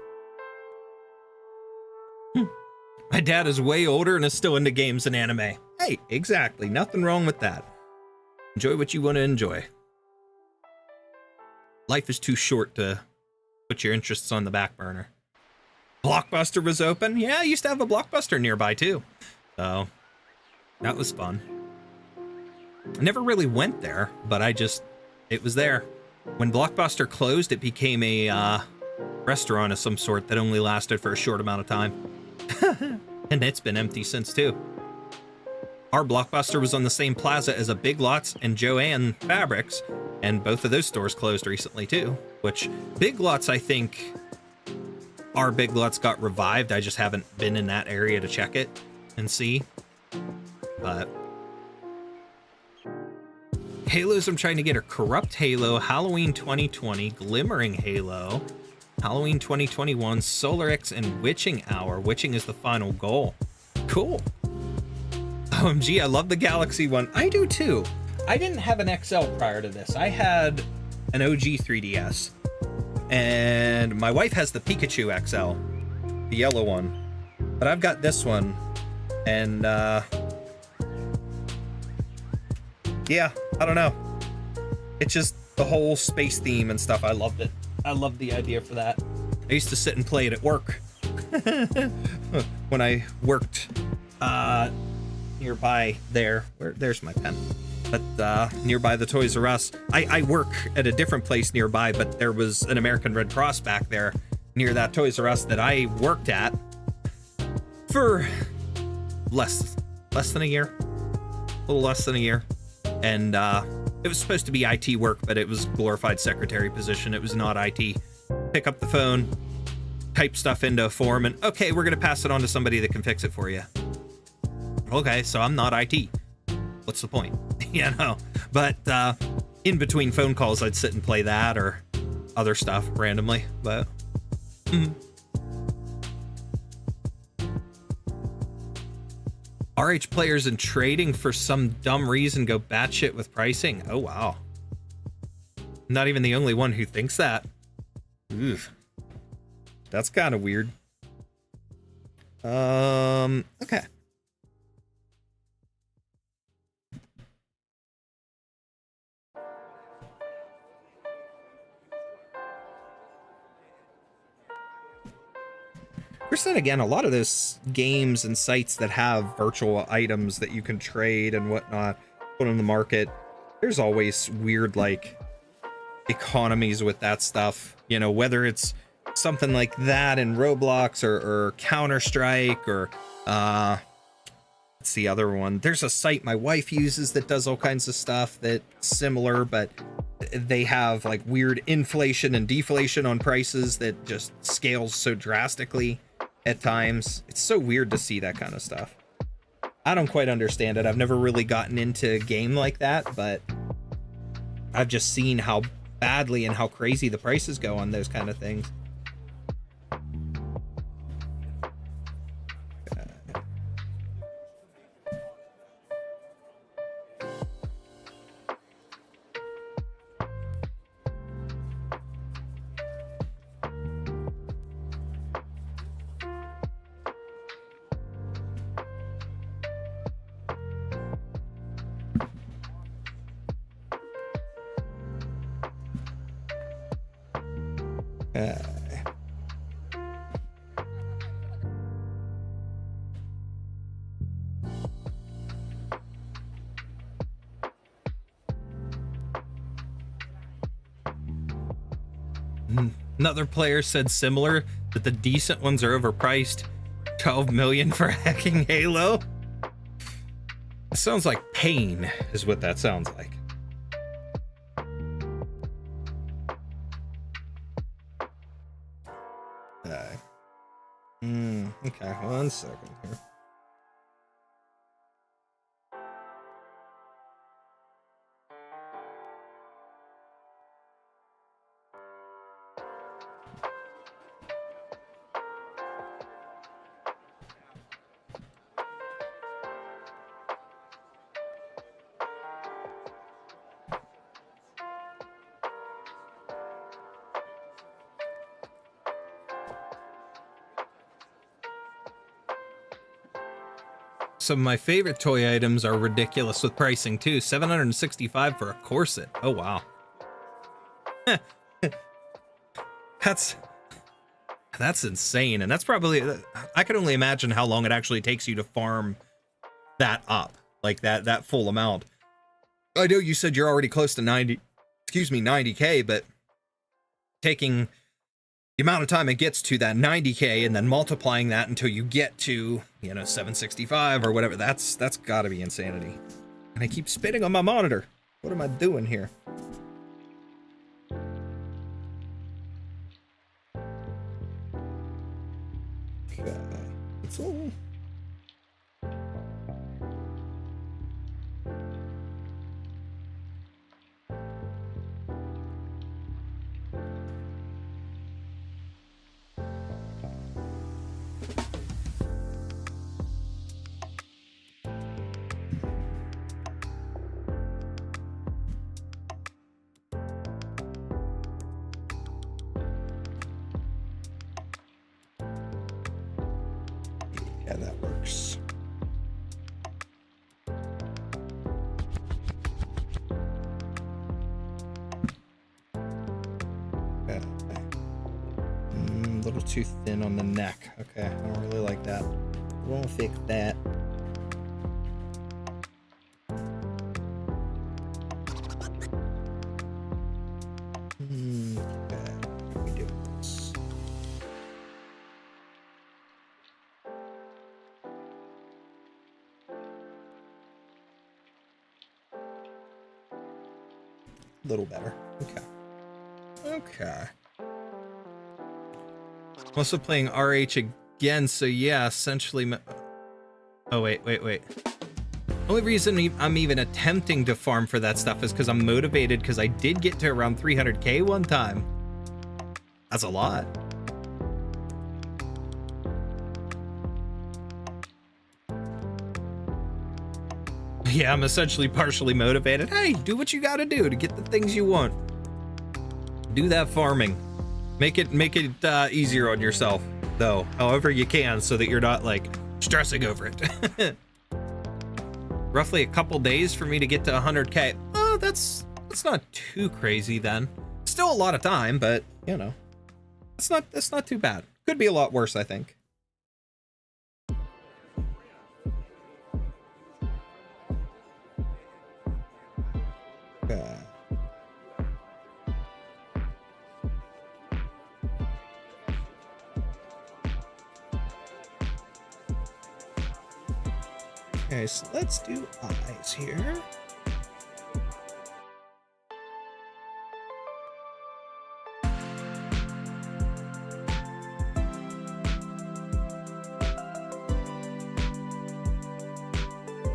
my dad is way older and is still into games and anime. Hey, exactly. Nothing wrong with that. Enjoy what you want to enjoy. Life is too short to put your interests on the back burner. Blockbuster was open. Yeah, I used to have a Blockbuster nearby too. So that was fun. I never really went there, but it was there. When Blockbuster closed, it became a restaurant of some sort that only lasted for a short amount of time. And it's been empty since too. Our Blockbuster was on the same plaza as a Big Lots and Joann Fabrics, and both of those stores closed recently too. Which Big Lots, I think our Big Lots got revived. I just haven't been in that area to check it and see. But Halos I'm trying to get are Corrupt Halo, Halloween 2020, Glimmering Halo, Halloween 2021, Solar X, and Witching Hour. Witching is the final goal. Cool. OMG, I love the Galaxy one. I do too. I didn't have an XL prior to this. I had an OG 3DS. And my wife has the Pikachu XL, the yellow one. But I've got this one. And yeah, I don't know. It's just the whole space theme and stuff. I loved it. I loved the idea for that. I used to sit and play it at work when I worked nearby there. There's my pen. But nearby the Toys R Us. I work at a different place nearby, but there was an American Red Cross back there near that Toys R Us that I worked at for less than a year. A little less than a year. And it was supposed to be IT work, but it was glorified secretary position. It was not IT. Pick up the phone, type stuff into a form, and okay, we're gonna pass it on to somebody that can fix it for you. Okay, so I'm not IT. What's the point? You know? But in between phone calls, I'd sit and play that or other stuff randomly. But RH players and trading for some dumb reason go batshit with pricing. Oh, wow. Not even the only one who thinks that. Oof. That's kind of weird. Okay. Then again, a lot of those games and sites that have virtual items that you can trade and whatnot put on the market, there's always weird like economies with that stuff, you know, whether it's something like that in Roblox or Counter-Strike or what's the other one? There's a site my wife uses that does all kinds of stuff that's similar, but they have like weird inflation and deflation on prices that just scales so drastically at times. It's so weird to see that kind of stuff. I don't quite understand it. I've never really gotten into a game like that, but I've just seen how badly and how crazy the prices go on those kind of things. Another player said similar, that the decent ones are overpriced. 12 million for hacking Halo? It sounds like pain is what that sounds like. 1 second here. Some of my favorite toy items are ridiculous with pricing too. $765 for a corset. Oh wow. That's insane. And that's probably, I can only imagine how long it actually takes you to farm that up, like that full amount. I know you said you're already close to 90K, but taking the amount of time it gets to that 90K and then multiplying that until you get to, you know, 765 or whatever, that's gotta be insanity. And I keep spitting on my monitor. What am I doing here? Okay, it's all... Yeah, that works. Okay. A little too thin on the neck. Okay, I don't really like that. We'll fix that. Okay, what do we do with this? A little better. Okay. Okay. I'm also playing RH again, so yeah, essentially... Oh, wait. Only reason I'm even attempting to farm for that stuff is because I'm motivated, because I did get to around 300K one time. That's a lot. Yeah, I'm essentially partially motivated. Hey, do what you gotta do to get the things you want. Do that farming. Make it easier on yourself, though, however you can, so that you're not, like, stressing over it. Roughly a couple days for me to get to 100K. Oh, that's not too crazy then. Still a lot of time, but, you know, it's not too bad. Could be a lot worse, I think. Okay. Okay, so let's do eyes here.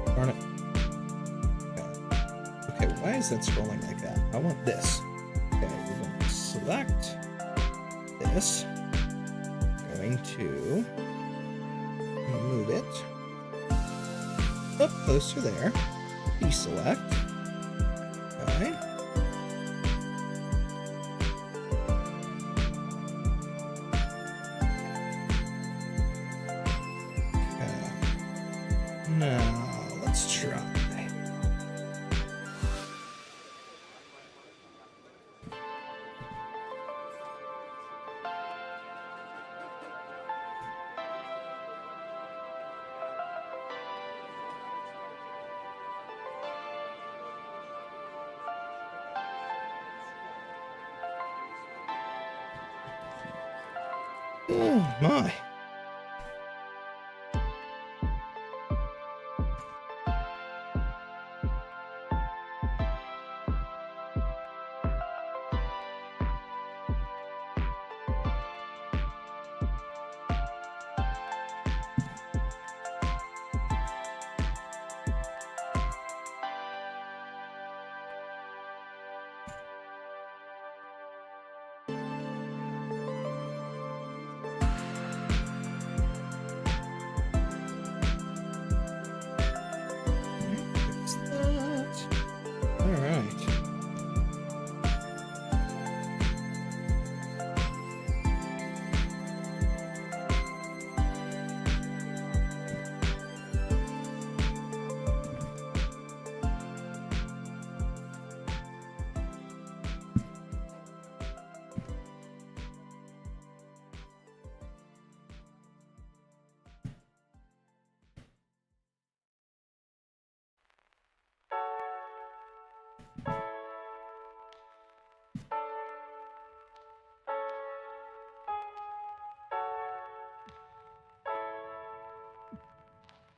Darn it. Okay, why is that scrolling like that? I want this. Okay, we're going to select this. Going to move it up closer there. Deselect. Okay. Okay. Now let's try. Oh my.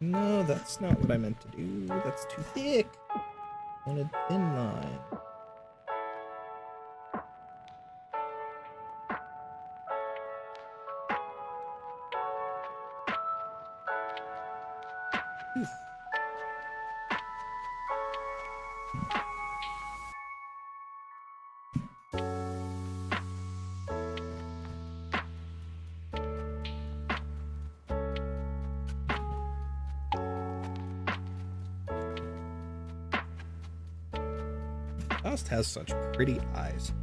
No, that's not what I meant to do. That's too thick. I want a thin line. Oof. Faust has such pretty eyes.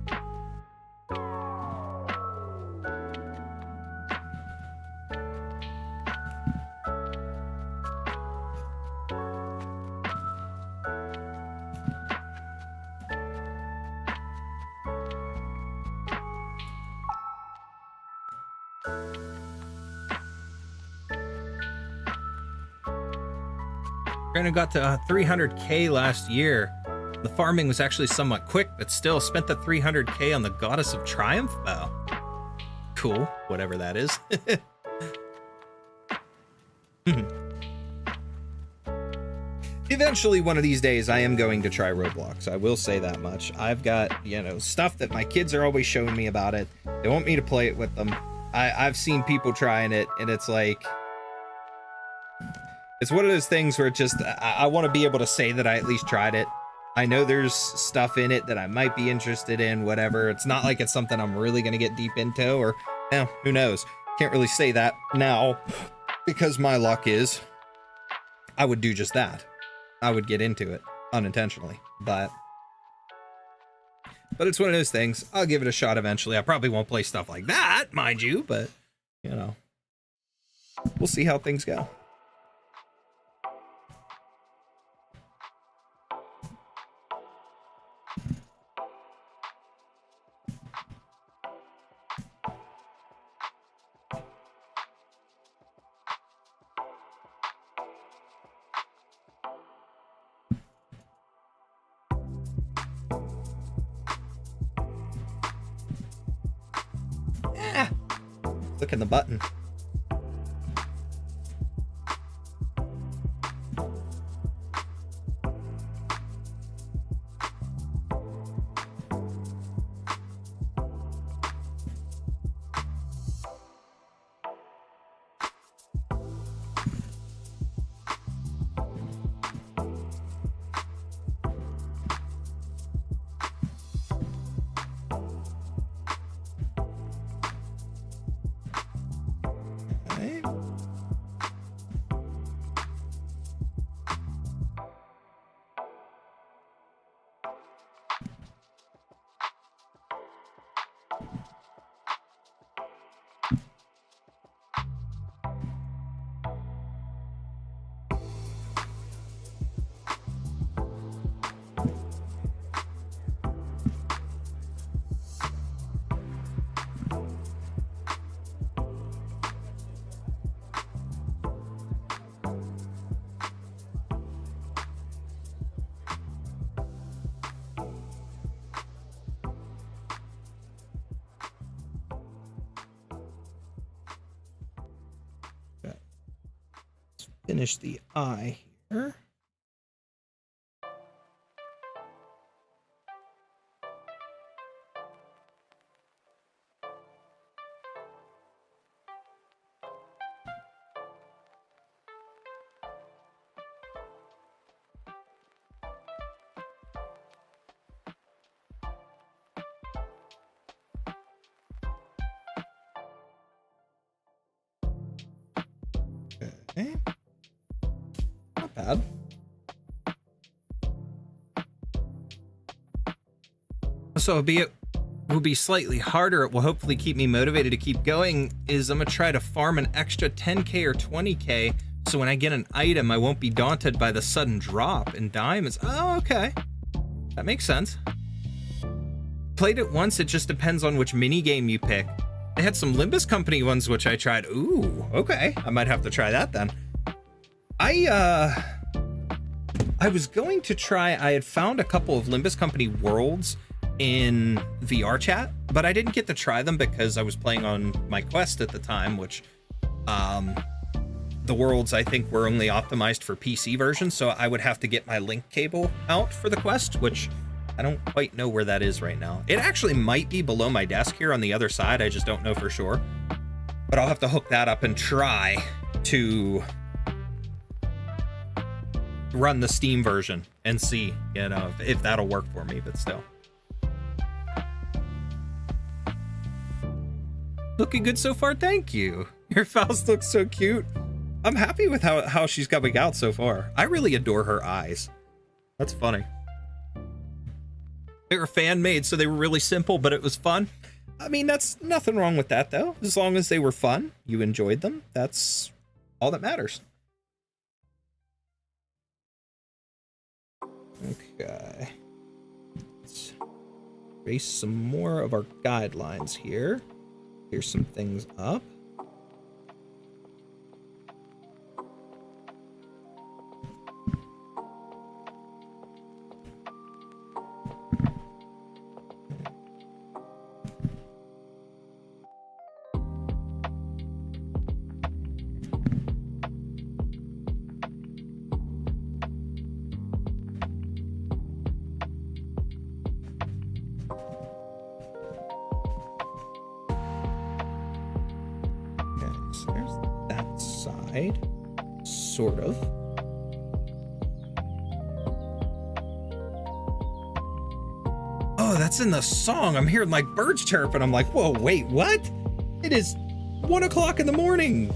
Brandon got to 300k last year. The farming was actually somewhat quick, but still spent the 300k on the Goddess of Triumph bow. Cool, whatever that is. Eventually, one of these days, I am going to try Roblox. I will say that much. I've got, you know, stuff that my kids are always showing me about it. They want me to play it with them. I've seen people trying it, and it's like... It's one of those things where it just, I want to be able to say that I at least tried it. I know there's stuff in it that I might be interested in, whatever. It's not like it's something I'm really going to get deep into, or, who knows? Can't really say that now, because my luck is, I would do just that. I would get into it, unintentionally, but it's one of those things. I'll give it a shot eventually. I probably won't play stuff like that, mind you, but, you know, we'll see how things go. Clicking the button. Finish the eye here. Okay. Not bad. So it will be slightly harder. It will hopefully keep me motivated to keep going. Is I'm gonna try to farm an extra 10k or 20k, so when I get an item, I won't be daunted by the sudden drop in diamonds. Oh, okay, that makes sense. Played it once. It just depends on which mini game you pick. They had some Limbus Company ones which I tried. Ooh, okay, I might have to try that then. I was going to try. I had found a couple of Limbus Company worlds in VR chat, but I didn't get to try them because I was playing on my Quest at the time, which the worlds, I think, were only optimized for PC versions, so I would have to get my link cable out for the Quest, which I don't quite know where that is right now. It actually might be below my desk here on the other side, I just don't know for sure. But I'll have to hook that up and try to run the Steam version and see, you know, if that'll work for me, but still. Looking good so far, thank you. Your Faust looks so cute. I'm happy with how she's coming out so far. I really adore her eyes. That's funny. They were fan-made, so they were really simple, but it was fun. I mean, that's nothing wrong with that, though. As long as they were fun, you enjoyed them, that's all that matters. Okay. Let's erase some more of our guidelines here. Clear some things up. Sort of. Oh, that's in the song. I'm hearing like birds chirping. I'm like, whoa, wait, what? It is 1 o'clock in the morning.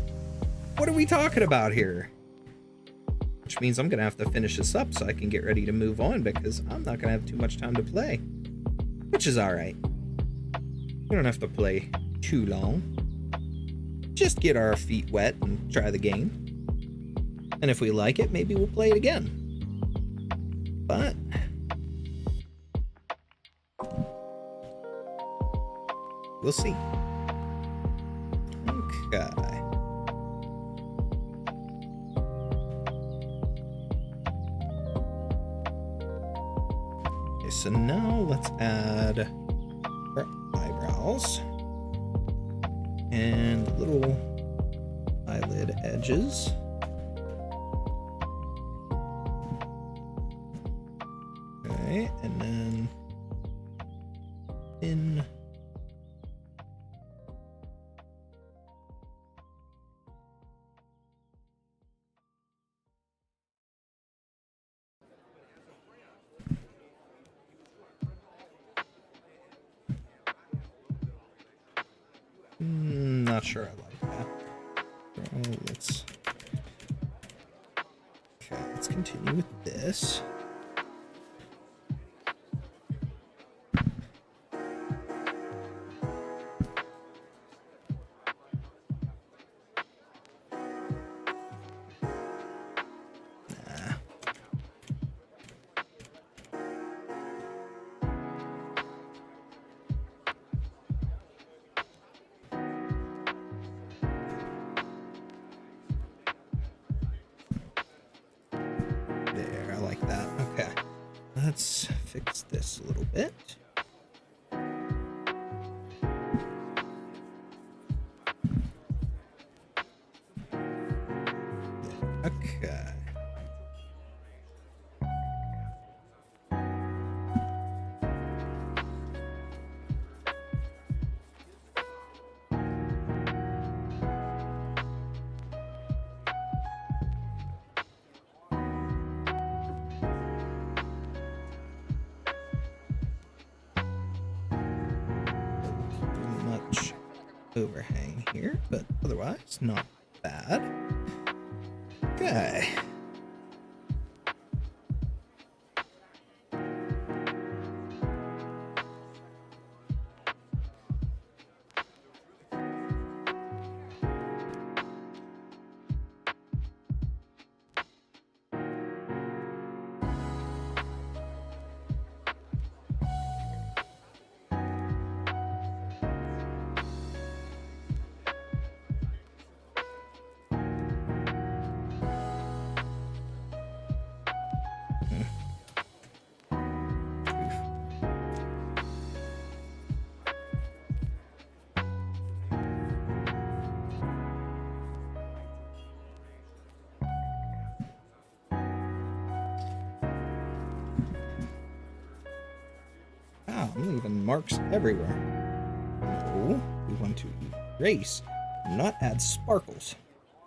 What are we talking about here? Which means I'm gonna have to finish this up so I can get ready to move on, because I'm not gonna have too much time to play. Which is all right. We don't have to play too long. Just get our feet wet and try the game. And if we like it, maybe we'll play it again. But we'll see. Okay. Okay, so now let's add our eyebrows and little eyelid edges. And then in not sure I like that. So let's continue with this. Let's fix this a little bit. Okay. Overhang here, but otherwise not bad. Okay. I'm leaving marks everywhere. Oh, we want to erase, not add sparkles.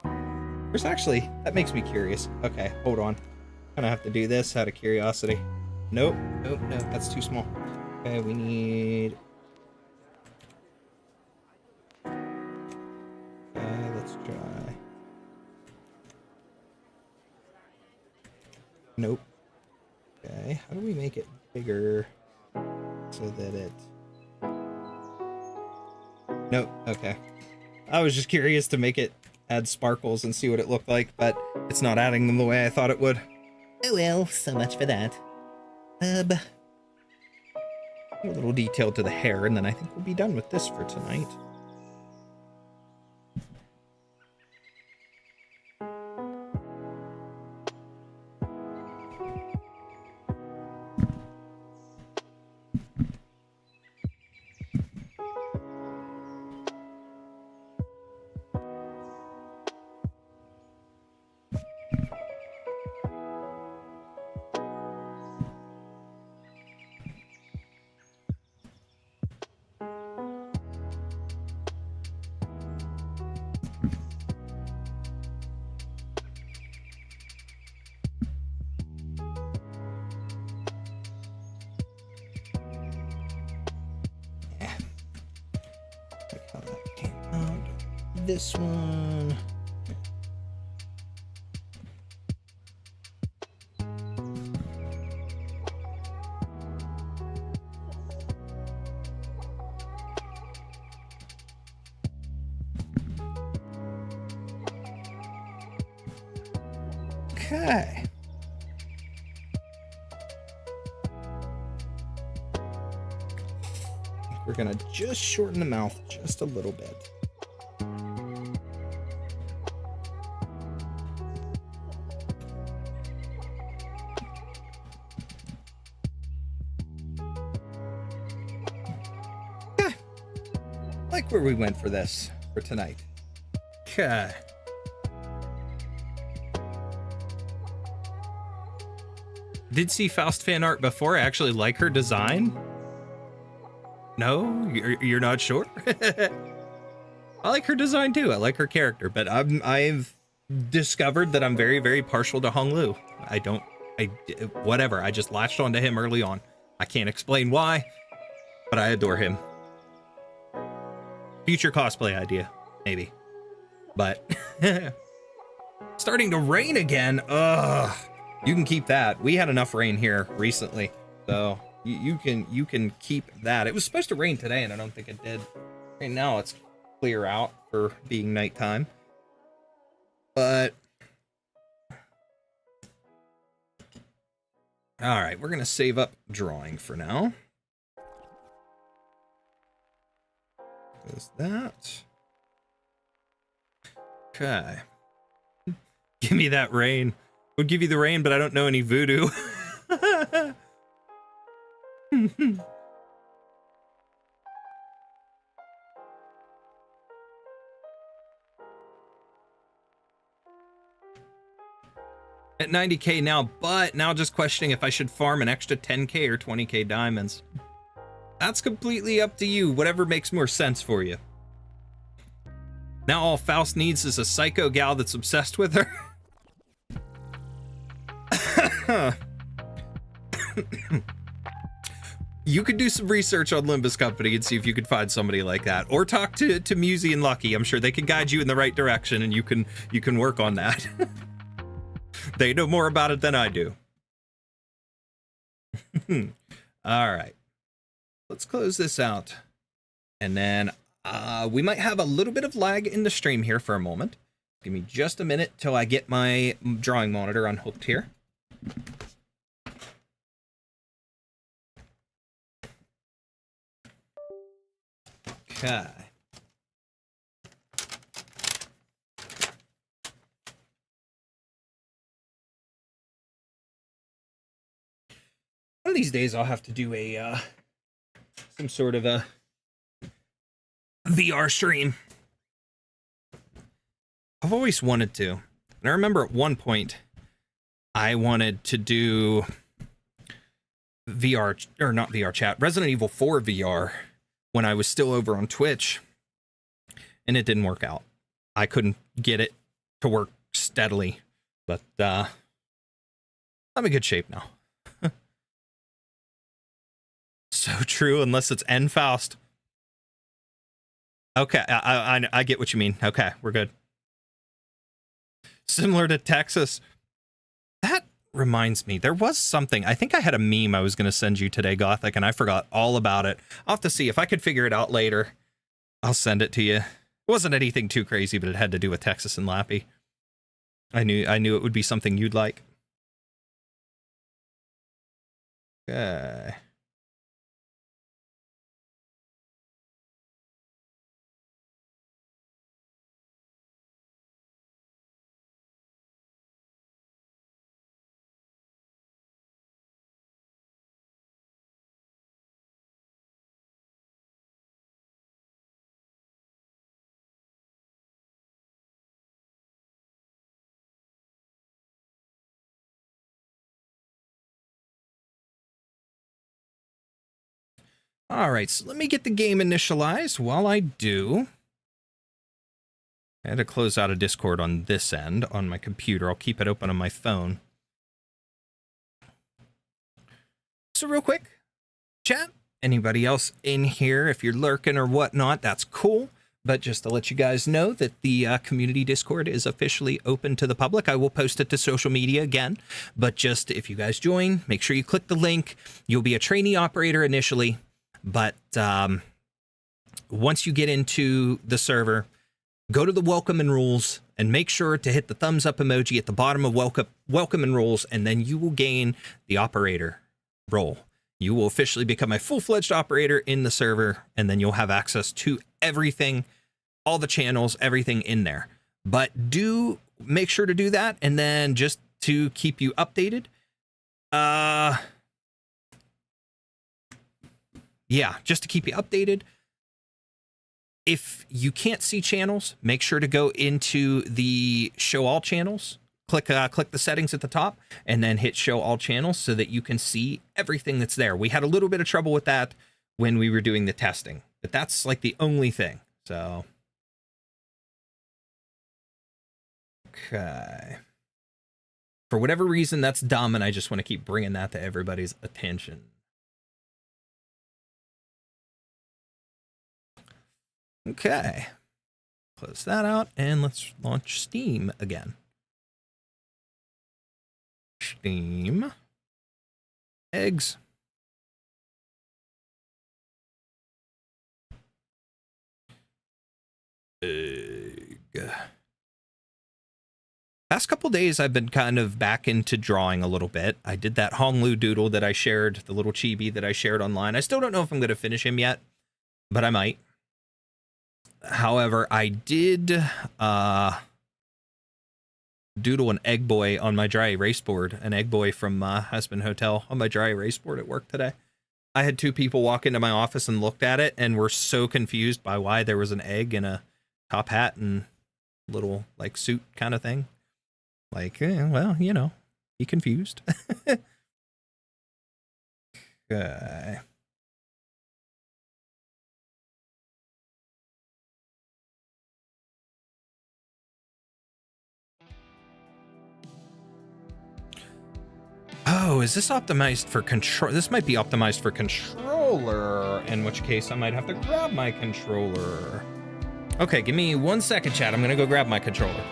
There's actually, that makes me curious. Okay, hold on. I'm gonna have to do this out of curiosity. Nope, nope, nope, that's too small. Okay, we need... let's try... Nope. Okay, how do we make it bigger so that it... Nope, okay. I was just curious to make it add sparkles and see what it looked like, but it's not adding them the way I thought it would. Oh well, so much for that. A little detail to the hair, and then I think we'll be done with this for tonight. This one. Okay. We're gonna just shorten the mouth just a little bit. Like where we went for this for tonight. Okay. Did see Faust fan art before. I actually like her design. No, you're not sure. I like her design too. I like her character, but I've discovered that I'm very, very partial to Hong Lu. Whatever. I just latched onto him early on. I can't explain why, but I adore him. Future cosplay idea, maybe. But starting to rain again. Ugh. You can keep that. We had enough rain here recently, so you can keep that. It was supposed to rain today, and I don't think it did. Right now, it's clear out for being nighttime. But all right, we're gonna save up drawing for now. Is that okay? Give me that rain. Would give you the rain, but I don't know any voodoo. At 90k now, but now just questioning if I should farm an extra 10k or 20k diamonds. That's completely up to you, whatever makes more sense for you. Now all Faust needs is a psycho gal that's obsessed with her. You could do some research on Limbus Company and see if you could find somebody like that, or talk to Musey and Lucky. I'm sure they can guide you in the right direction, and you can work on that. They know more about it than I do. All right. Let's close this out, and then we might have a little bit of lag in the stream here for a moment. Give me just a minute till I get my drawing monitor unhooked here. Okay. One of these days I'll have to do a some sort of a VR stream. I've always wanted to. And I remember at one point I wanted to do VR, or not VR chat, Resident Evil 4 VR when I was still over on Twitch, and it didn't work out. I couldn't get it to work steadily, but I'm in good shape now. So true, unless it's N Faust. Okay, I get what you mean. Okay, we're good. Similar to Texas. That reminds me, there was something. I think I had a meme I was going to send you today, Gothic, and I forgot all about it. I'll have to see if I could figure it out later. I'll send it to you. It wasn't anything too crazy, but it had to do with Texas and Lappy. I knew it would be something you'd like. Okay. All right, so let me get the game initialized. While I do, I had to close out a Discord on this end on my computer. I'll keep it open on my phone. So real quick, chat, anybody else in here, if you're lurking or whatnot, that's cool. But just to let you guys know that the community Discord is officially open to the public. I will post it to social media again. But just if you guys join, make sure you click the link. You'll be a trainee operator initially. But once you get into the server, go to the welcome and rules and make sure to hit the thumbs up emoji at the bottom of welcome and rules, and then you will gain the operator role. You will officially become a full-fledged operator in the server, and then you'll have access to everything, all the channels, everything in there. But do make sure to do that, and then just to keep you updated, yeah, just to keep you updated. If you can't see channels, make sure to go into the show all channels. Click the settings at the top and then hit show all channels so that you can see everything that's there. We had a little bit of trouble with that when we were doing the testing, but that's like the only thing. So, okay. For whatever reason, that's dumb, and I just want to keep bringing that to everybody's attention. Okay, close that out, and let's launch Steam again. Steam. Eggs. Egg. Past couple days, I've been kind of back into drawing a little bit. I did that Honglu doodle that I shared, the little chibi that I shared online. I still don't know if I'm going to finish him yet, but I might. However, I did doodle an egg boy on my dry erase board, an egg boy from Husband Hotel on my dry erase board at work today. I had two people walk into my office and looked at it and were so confused by why there was an egg in a top hat and little like suit kind of thing. Like, well, you know, be confused. Okay. Oh, is this optimized for control? This might be optimized for controller, in which case I might have to grab my controller. Okay, give me 1 second, chat. I'm gonna go grab my controller.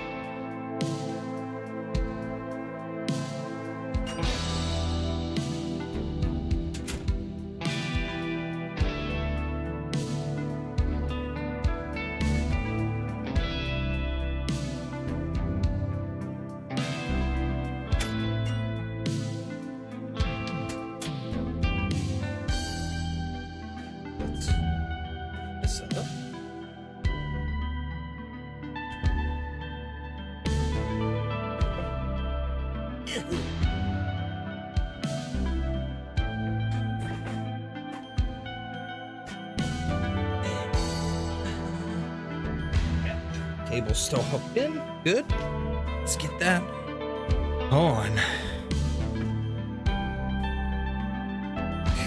Cable's still hooked in. Good. Let's get that on.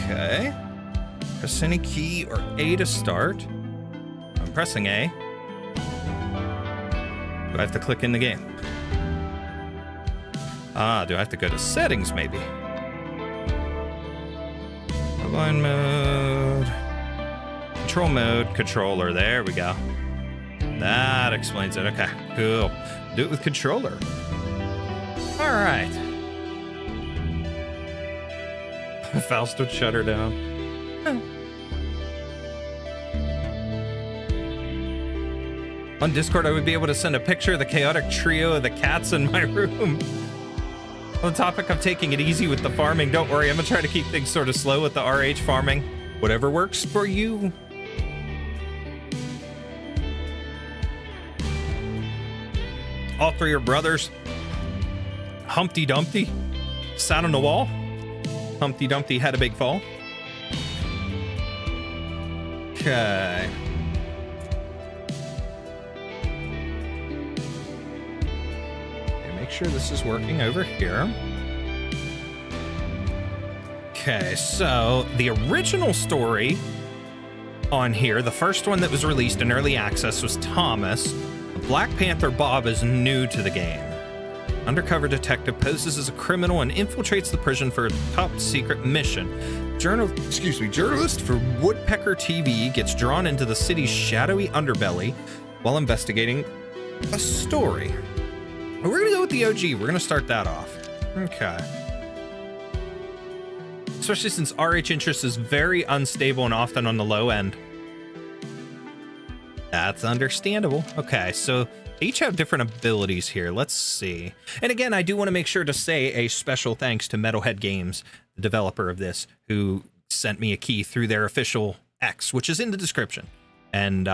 Okay. Press any key or A to start. I'm pressing A. Do I have to click in the game? Ah, do I have to go to settings maybe? Line mode. Control mode, controller. There we go. That explains it. Okay, cool. Do it with controller. All right. Faust would shut her down. On Discord, I would be able to send a picture of the chaotic trio of the cats in my room. On the topic of taking it easy with the farming, don't worry, I'm gonna try to keep things sort of slow with the RH farming. Whatever works for you. All three are brothers. Humpty Dumpty sat on the wall. Humpty Dumpty had a big fall. Okay. Make sure this is working over here. Okay, so the original story on here, the first one that was released in early access was Thomas. Black Panther Bob is new to the game. Undercover detective poses as a criminal and infiltrates the prison for a top secret mission. Journalist for Woodpecker TV gets drawn into the city's shadowy underbelly while investigating a story. We're gonna go with the OG. We're gonna start that off. Okay. Especially since RH interest is very unstable and often on the low end. That's understandable. Okay, so they each have different abilities here. Let's see. And again, I do want to make sure to say a special thanks to Metalhead Games, the developer of this, who sent me a key through their official X, which is in the description. And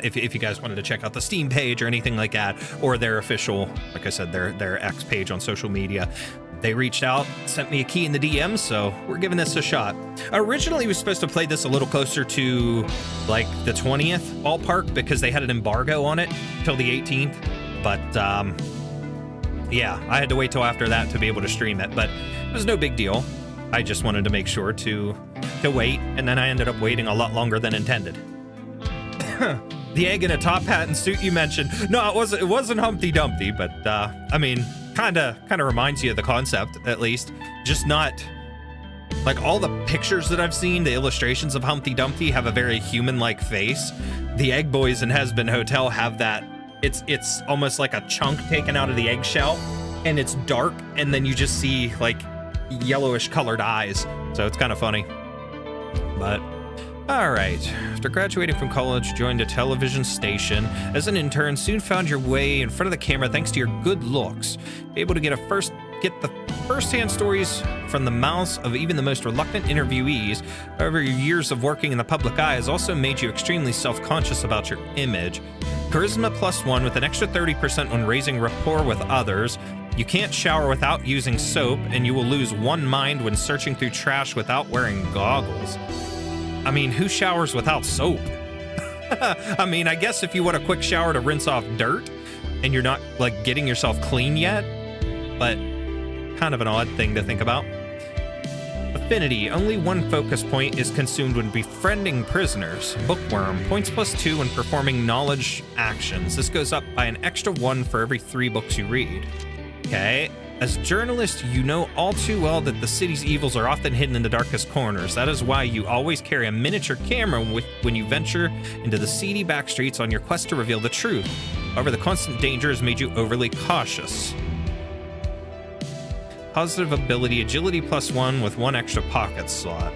if you guys wanted to check out the Steam page or anything like that, or their official, like I said, their X page on social media, they reached out, sent me a key in the DM, so we're giving this a shot. Originally, we were supposed to play this a little closer to like the 20th ballpark because they had an embargo on it till the 18th. But yeah, I had to wait till after that to be able to stream it, but it was no big deal. I just wanted to make sure to wait, and then I ended up waiting a lot longer than intended. The egg in a top hat and suit you mentioned. No, it wasn't Humpty Dumpty, but I mean, kind of reminds you of the concept, at least. Just not like all the pictures that I've seen, the illustrations of Humpty Dumpty have a very human-like face. The Egg Boys in Has-Been Hotel have that. It's almost like a chunk taken out of the eggshell, and it's dark, and then you just see like yellowish colored eyes. So it's kind of funny. But all right. After graduating from college, joined a television station. As an intern, soon found your way in front of the camera thanks to your good looks. Able to get the first-hand stories from the mouths of even the most reluctant interviewees. However, your years of working in the public eye has also made you extremely self-conscious about your image. Charisma +1 with an extra 30% when raising rapport with others. You can't shower without using soap, and you will lose one mind when searching through trash without wearing goggles. I mean, who showers without soap? I mean, I guess if you want a quick shower to rinse off dirt and you're not like getting yourself clean yet, but kind of an odd thing to think about. Affinity, only one focus point is consumed when befriending prisoners. Bookworm, points +2 when performing knowledge actions. This goes up by an extra 1 for every 3 books you read. Okay. As a journalist, you know all too well that the city's evils are often hidden in the darkest corners. That is why you always carry a miniature camera when you venture into the seedy back streets on your quest to reveal the truth. However, the constant danger has made you overly cautious. Positive ability, agility +1 with 1 extra pocket slot.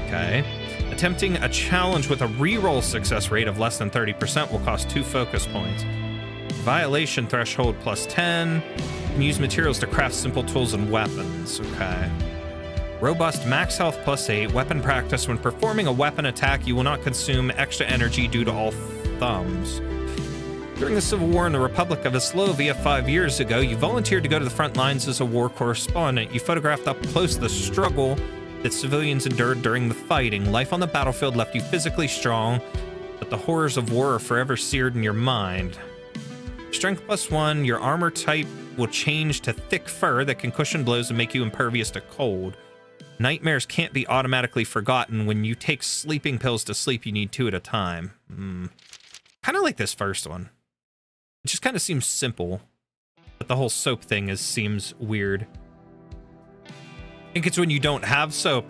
Okay. Attempting a challenge with a reroll success rate of less than 30% will cost 2 focus points. Violation threshold +10. Use materials to craft simple tools and weapons. Okay. Robust max health +8. Weapon practice. When performing a weapon attack, you will not consume extra energy due to all thumbs. During the Civil War in the Republic of Eslovia 5 years ago, you volunteered to go to the front lines as a war correspondent. You photographed up close the struggle that civilians endured during the fighting. Life on the battlefield left you physically strong, but the horrors of war are forever seared in your mind. Strength +1. Your armor type will change to thick fur that can cushion blows and make you impervious to cold. Nightmares can't be automatically forgotten. When you take sleeping pills to sleep, you need 2 at a time. Kind of like this first one. It just kind of seems simple, but the whole soap thing seems weird. I think it's when you don't have soap.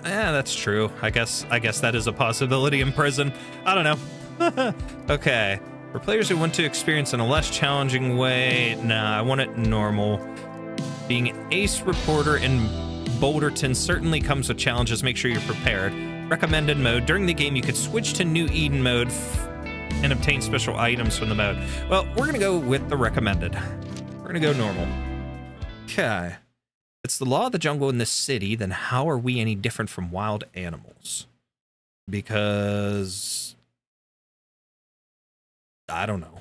Yeah, that's true. I guess that is a possibility in prison. I don't know. Okay. For players who want to experience in a less challenging way, nah, I want it normal. Being an ace reporter in Boulderton certainly comes with challenges. Make sure you're prepared. Recommended mode. During the game, you could switch to New Eden mode and obtain special items from the mode. Well, we're going to go with the recommended. We're going to go normal. Okay. It's the law of the jungle in this city, then how are we any different from wild animals? Because I don't know.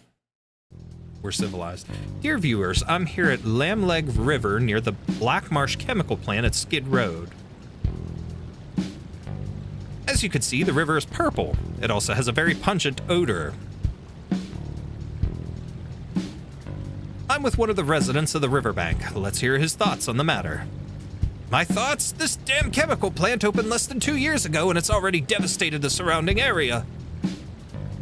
We're civilized. Dear viewers, I'm here at Lamleg River near the Black Marsh chemical plant at Skid Road. As you can see, the river is purple. It also has a very pungent odor. I'm with one of the residents of the riverbank. Let's hear his thoughts on the matter. My thoughts? This damn chemical plant opened less than 2 years ago and it's already devastated the surrounding area.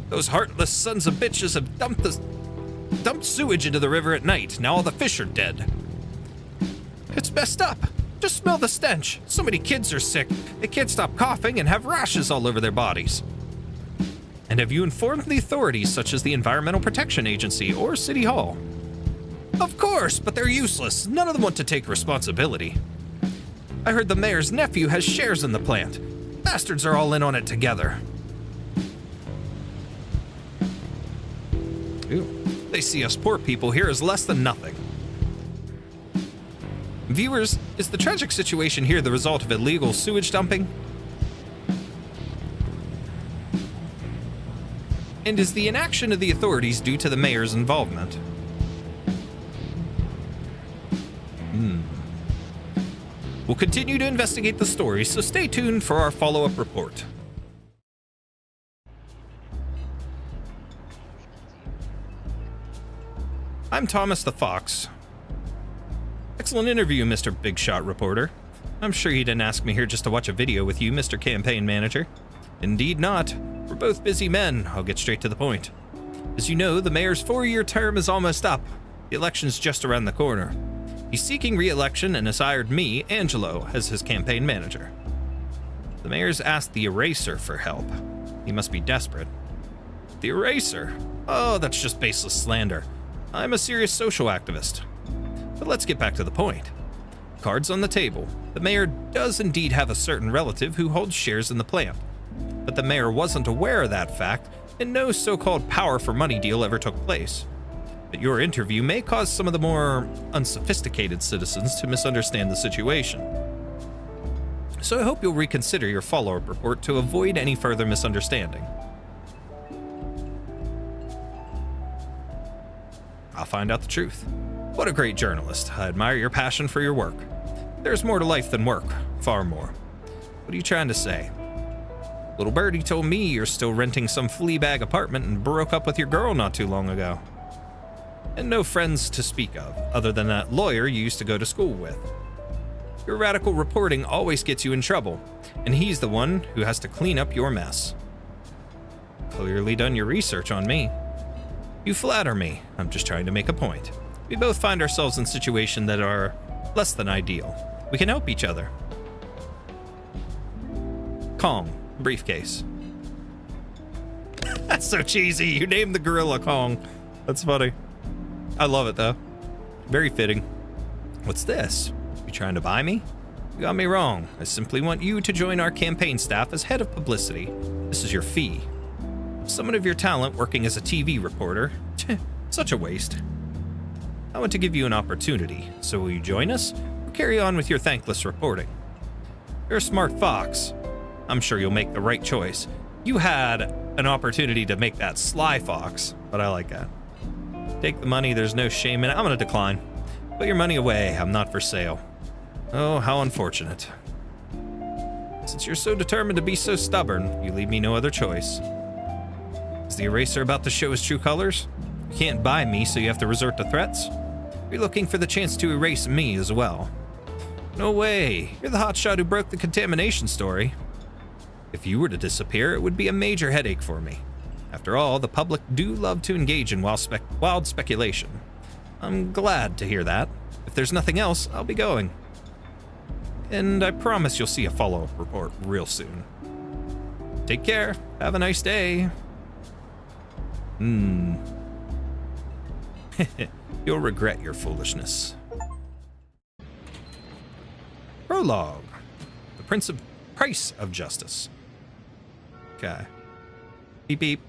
Those heartless sons of bitches have dumped sewage into the river at night. Now all the fish are dead. It's messed up. Just smell the stench. So many kids are sick. They can't stop coughing and have rashes all over their bodies. And have you informed the authorities such as the Environmental Protection Agency or City Hall? Of course, but they're useless. None of them want to take responsibility. I heard the mayor's nephew has shares in the plant. Bastards are all in on it together. Ew. They see us poor people here as less than nothing. Viewers, is the tragic situation here the result of illegal sewage dumping? And is the inaction of the authorities due to the mayor's involvement? We'll continue to investigate the story, so stay tuned for our follow-up report. I'm Thomas the Fox. Excellent interview, Mr. Big Shot Reporter. I'm sure you didn't ask me here just to watch a video with you, Mr. Campaign Manager. Indeed not. We're both busy men. I'll get straight to the point. As you know, the mayor's 4-year term is almost up. The election's just around the corner. He's seeking re-election and has hired me, Angelo, as his campaign manager. The mayor's asked the Eraser for help. He must be desperate. The Eraser? Oh, that's just baseless slander. I'm a serious social activist. But let's get back to the point. Cards on the table. The mayor does indeed have a certain relative who holds shares in the plant. But the mayor wasn't aware of that fact, and no so-called power for money deal ever took place. But your interview may cause some of the more unsophisticated citizens to misunderstand the situation. So I hope you'll reconsider your follow-up report to avoid any further misunderstanding. I'll find out the truth. What a great journalist. I admire your passion for your work. There's more to life than work. Far more. What are you trying to say? Little birdie told me you're still renting some flea-bag apartment and broke up with your girl not too long ago. And no friends to speak of, other than that lawyer you used to go to school with. Your radical reporting always gets you in trouble, and he's the one who has to clean up your mess. Clearly done your research on me. You flatter me. I'm just trying to make a point. We both find ourselves in situations that are less than ideal. We can help each other. Kong, briefcase. That's so cheesy. You named the gorilla Kong. That's funny. I love it, though. Very fitting. What's this? You trying to buy me? You got me wrong. I simply want you to join our campaign staff as head of publicity. This is your fee. Someone of your talent working as a TV reporter. Such a waste. I want to give you an opportunity, so will you join us, or carry on with your thankless reporting? You're a smart fox. I'm sure you'll make the right choice. You had an opportunity to make that sly fox, but I like that. Take the money, there's no shame in it. I'm gonna decline. Put your money away, I'm not for sale. Oh, how unfortunate. Since you're so determined to be so stubborn, you leave me no other choice. Is the Eraser about to show his true colors? You can't buy me, so you have to resort to threats? You're looking for the chance to erase me as well. No way. You're the hotshot who broke the contamination story. If you were to disappear, it would be a major headache for me. After all, the public do love to engage in wild speculation. I'm glad to hear that. If there's nothing else, I'll be going. And I promise you'll see a follow-up report real soon. Take care. Have a nice day. You'll regret your foolishness. Prologue. The Price of Justice. Okay. Beep beep.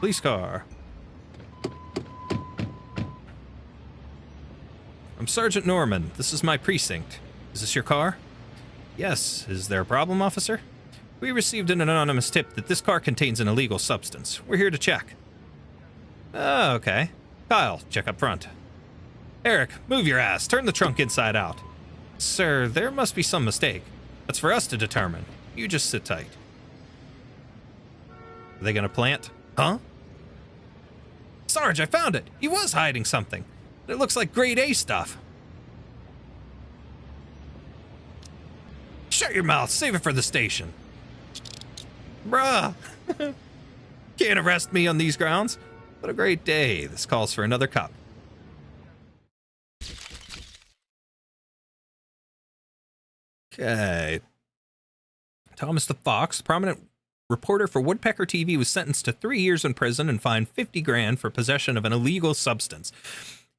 Police car. I'm Sergeant Norman. This is my precinct. Is this your car? Yes. Is there a problem, officer? We received an anonymous tip that this car contains an illegal substance. We're here to check. Oh, okay. Kyle, check up front. Eric, move your ass. Turn the trunk inside out. Sir, there must be some mistake. That's for us to determine. You just sit tight. Are they gonna plant? Huh? Sarge, I found it. He was hiding something. It looks like grade A stuff. Shut your mouth. Save it for the station. Bruh. Can't arrest me on these grounds. What a great day. This calls for another cup. Okay. Thomas the Fox, prominent reporter for Woodpecker TV, was sentenced to 3 years in prison and fined $50,000 for possession of an illegal substance.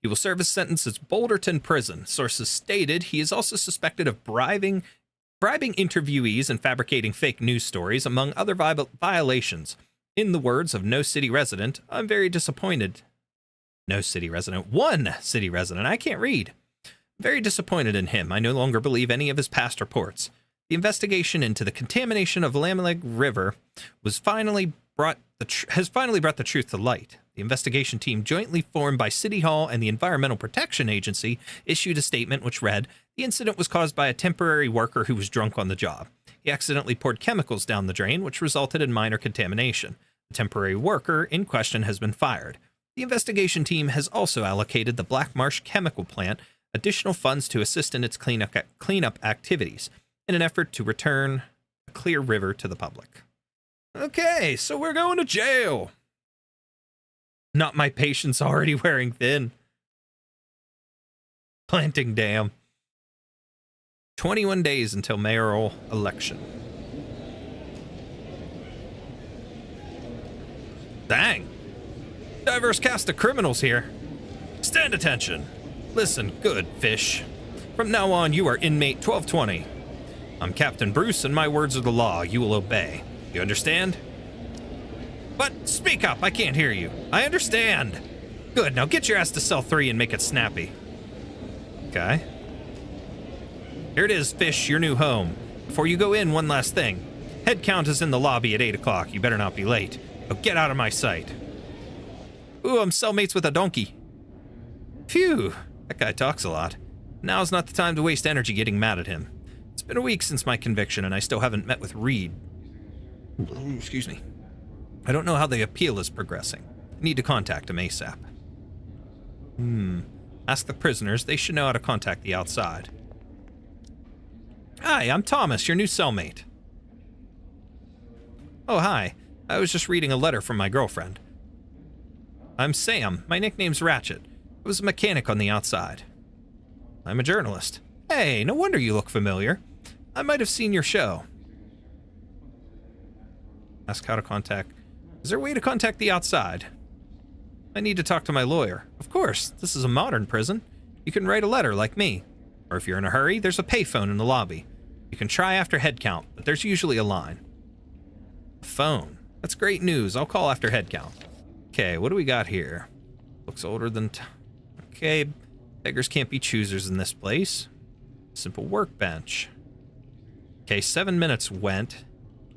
He will serve his sentence at Boulderton Prison. Sources stated he is also suspected of bribing interviewees and fabricating fake news stories, among other violations. In the words of No City Resident, I'm very disappointed. No City Resident. One City Resident. I can't read. Very disappointed in him. I no longer believe any of his past reports. The investigation into the contamination of Lamelig River has finally brought the truth to light. The investigation team, jointly formed by City Hall and the Environmental Protection Agency, issued a statement which read, "The incident was caused by a temporary worker who was drunk on the job. He accidentally poured chemicals down the drain, which resulted in minor contamination. The temporary worker in question has been fired. The investigation team has also allocated the Black Marsh Chemical Plant additional funds to assist in its cleanup activities, in an effort to return a clear river to the public." Okay, so we're going to jail. Not my patience already wearing thin. Planting dam. 21 days until mayoral election. Dang. Diverse cast of criminals here. Stand attention. Listen, good fish. From now on, you are inmate 1220. I'm Captain Bruce, and my words are the law. You will obey. You understand? But speak up, I can't hear you. I understand. Good, now get your ass to cell 3 and make it snappy. Okay. Here it is, fish, your new home. Before you go in, one last thing. Head count is in the lobby at 8 o'clock. You better not be late. Now get out of my sight. Ooh, I'm cellmates with a donkey. Phew, that guy talks a lot. Now's not the time to waste energy getting mad at him. It's been a week since my conviction, and I still haven't met with Reed. Excuse me. I don't know how the appeal is progressing. I need to contact him ASAP. Ask the prisoners. They should know how to contact the outside. Hi, I'm Thomas, your new cellmate. Oh, hi. I was just reading a letter from my girlfriend. I'm Sam. My nickname's Ratchet. I was a mechanic on the outside. I'm a journalist. Hey, no wonder you look familiar. I might have seen your show. Ask how to contact... Is there a way to contact the outside? I need to talk to my lawyer. Of course, this is a modern prison. You can write a letter like me. Or if you're in a hurry, there's a payphone in the lobby. You can try after head count, but there's usually a line. A phone. That's great news. I'll call after head count. Okay, what do we got here? Looks older than... Okay, beggars can't be choosers in this place. Simple workbench. Okay, 7 minutes went.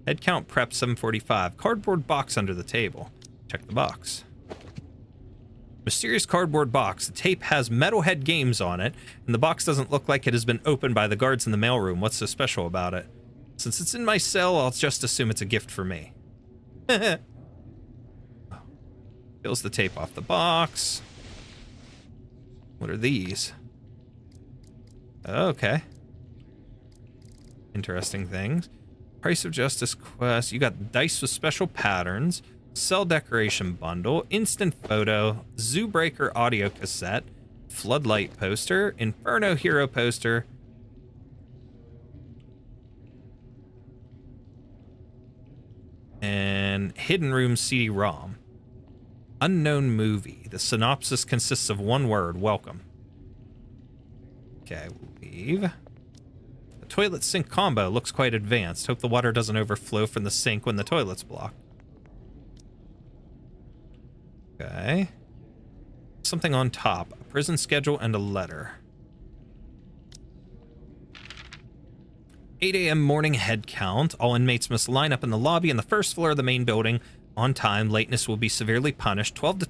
Head count prepped 7:45. Cardboard box under the table. Check the box. Mysterious cardboard box. The tape has Metalhead Games on it, and the box doesn't look like it has been opened by the guards in the mailroom. What's so special about it? Since it's in my cell, I'll just assume it's a gift for me. Peels the tape off the box. What are these? Okay. Interesting things. Price of Justice quest. You got dice with special patterns. Cell decoration bundle. Instant photo. Zoo Breaker audio cassette. Floodlight poster. Inferno hero poster. And Hidden Room CD-ROM. Unknown movie. The synopsis consists of one word. Welcome. Okay, we'll leave. The toilet sink combo looks quite advanced. Hope the water doesn't overflow from the sink when the toilet's blocked. Okay. Something on top. A prison schedule and a letter. 8 a.m. morning head count. All inmates must line up in the lobby on the first floor of the main building on time. Lateness will be severely punished. 12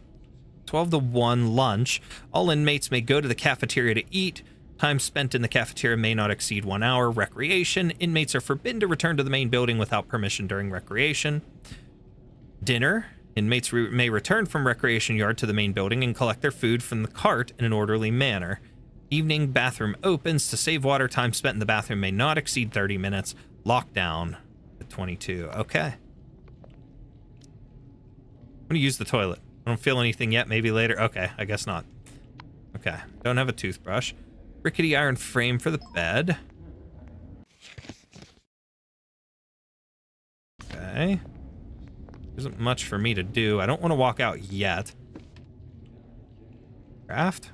to 1 lunch. All inmates may go to the cafeteria to eat. Time spent in the cafeteria may not exceed 1 hour. Recreation. Inmates are forbidden to return to the main building without permission during recreation. Dinner. Inmates may return from recreation yard to the main building and collect their food from the cart in an orderly manner. Evening bathroom opens. To save water, time spent in the bathroom may not exceed 30 minutes. Lockdown at 22. Okay. I'm gonna use the toilet. I don't feel anything yet. Maybe later. Okay, I guess not. Okay. Don't have a toothbrush. Rickety iron frame for the bed. Okay. Isn't much for me to do. I don't want to walk out yet. Craft.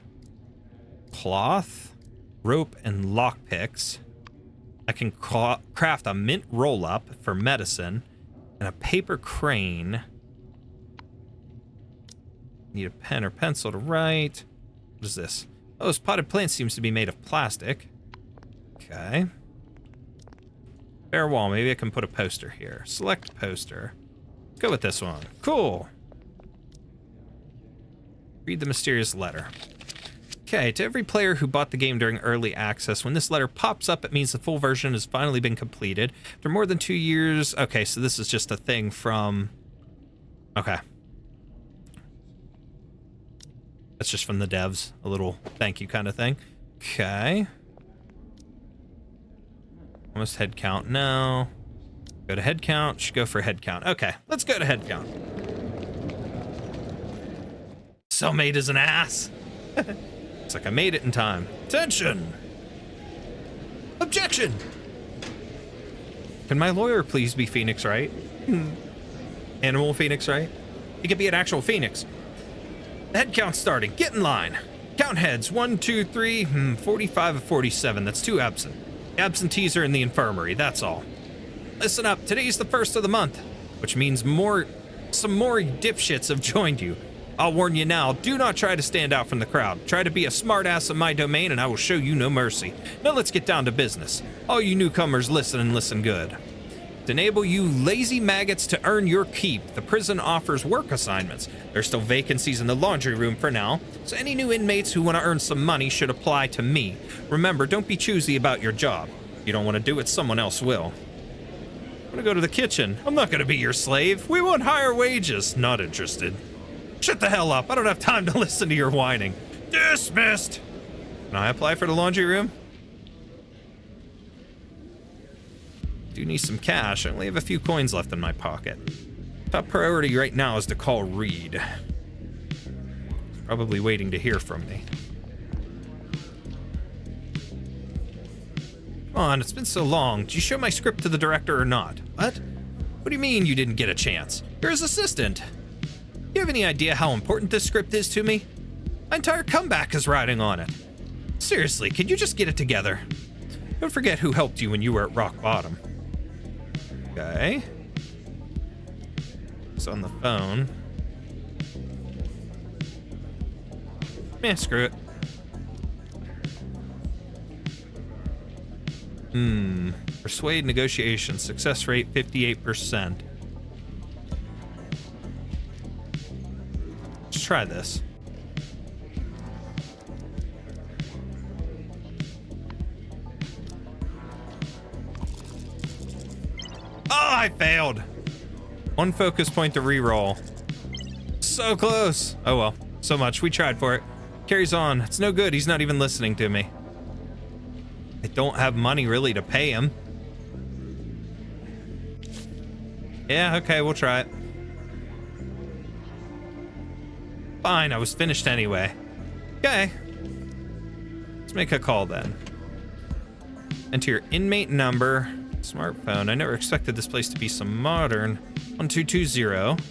Cloth. Rope and lockpicks. I can craft a mint roll-up for medicine. And a paper crane. Need a pen or pencil to write. What is this? Oh, this potted plant seems to be made of plastic. Okay. Bare wall. Maybe I can put a poster here. Select poster. Go with this one. Cool. Read the mysterious letter. Okay, to every player who bought the game during early access, when this letter pops up, it means the full version has finally been completed. After more than 2 years... Okay, so this is just a thing from... Okay. That's just from the devs. A little thank you kind of thing. Okay. Almost head count. No. Go to head count. Should go for head count. Okay, let's go to head count. Cellmate is an ass. Looks like I made it in time. Attention! Objection! Can my lawyer please be Phoenix Wright? Animal Phoenix Wright? He could be an actual Phoenix. The head count's starting. Get in line. Count heads. 1, 2, 3, 45 of 47. That's 2 absent. The absentees are in the infirmary, that's all. Listen up. Today's the 1st of the month, which means some more dipshits have joined you. I'll warn you now, do not try to stand out from the crowd. Try to be a smartass in my domain and I will show you no mercy. Now let's get down to business. All you newcomers listen and listen good. To enable you lazy maggots to earn your keep, the prison offers work assignments. There's still vacancies in the laundry room for now, so any new inmates who want to earn some money should apply to me. Remember, don't be choosy about your job. If you don't want to do it, someone else will. I'm gonna go to the kitchen. I'm not gonna be your slave. We want higher wages. Not interested. Shut the hell up. I don't have time to listen to your whining. Dismissed. Can I apply for the laundry room? Do need some cash. I only have a few coins left in my pocket. Top priority right now is to call Reed. He's probably waiting to hear from me. Come on, it's been so long. Did you show my script to the director or not? What? What do you mean you didn't get a chance? You're his assistant. Do you have any idea how important this script is to me? My entire comeback is riding on it. Seriously, could you just get it together? Don't forget who helped you when you were at rock bottom. Okay. It's on the phone. Screw it. Persuade negotiation. Success rate 58%. Let's try this. Oh, I failed. 1 focus point to reroll. So close. Oh well, so much. We tried for it. Carries on. It's no good. He's not even listening to me. I don't have money really to pay him. Yeah, okay, we'll try it. Fine, I was finished anyway. Okay. Let's make a call then. Enter your inmate number. Smartphone. I never expected this place to be so modern. 1220.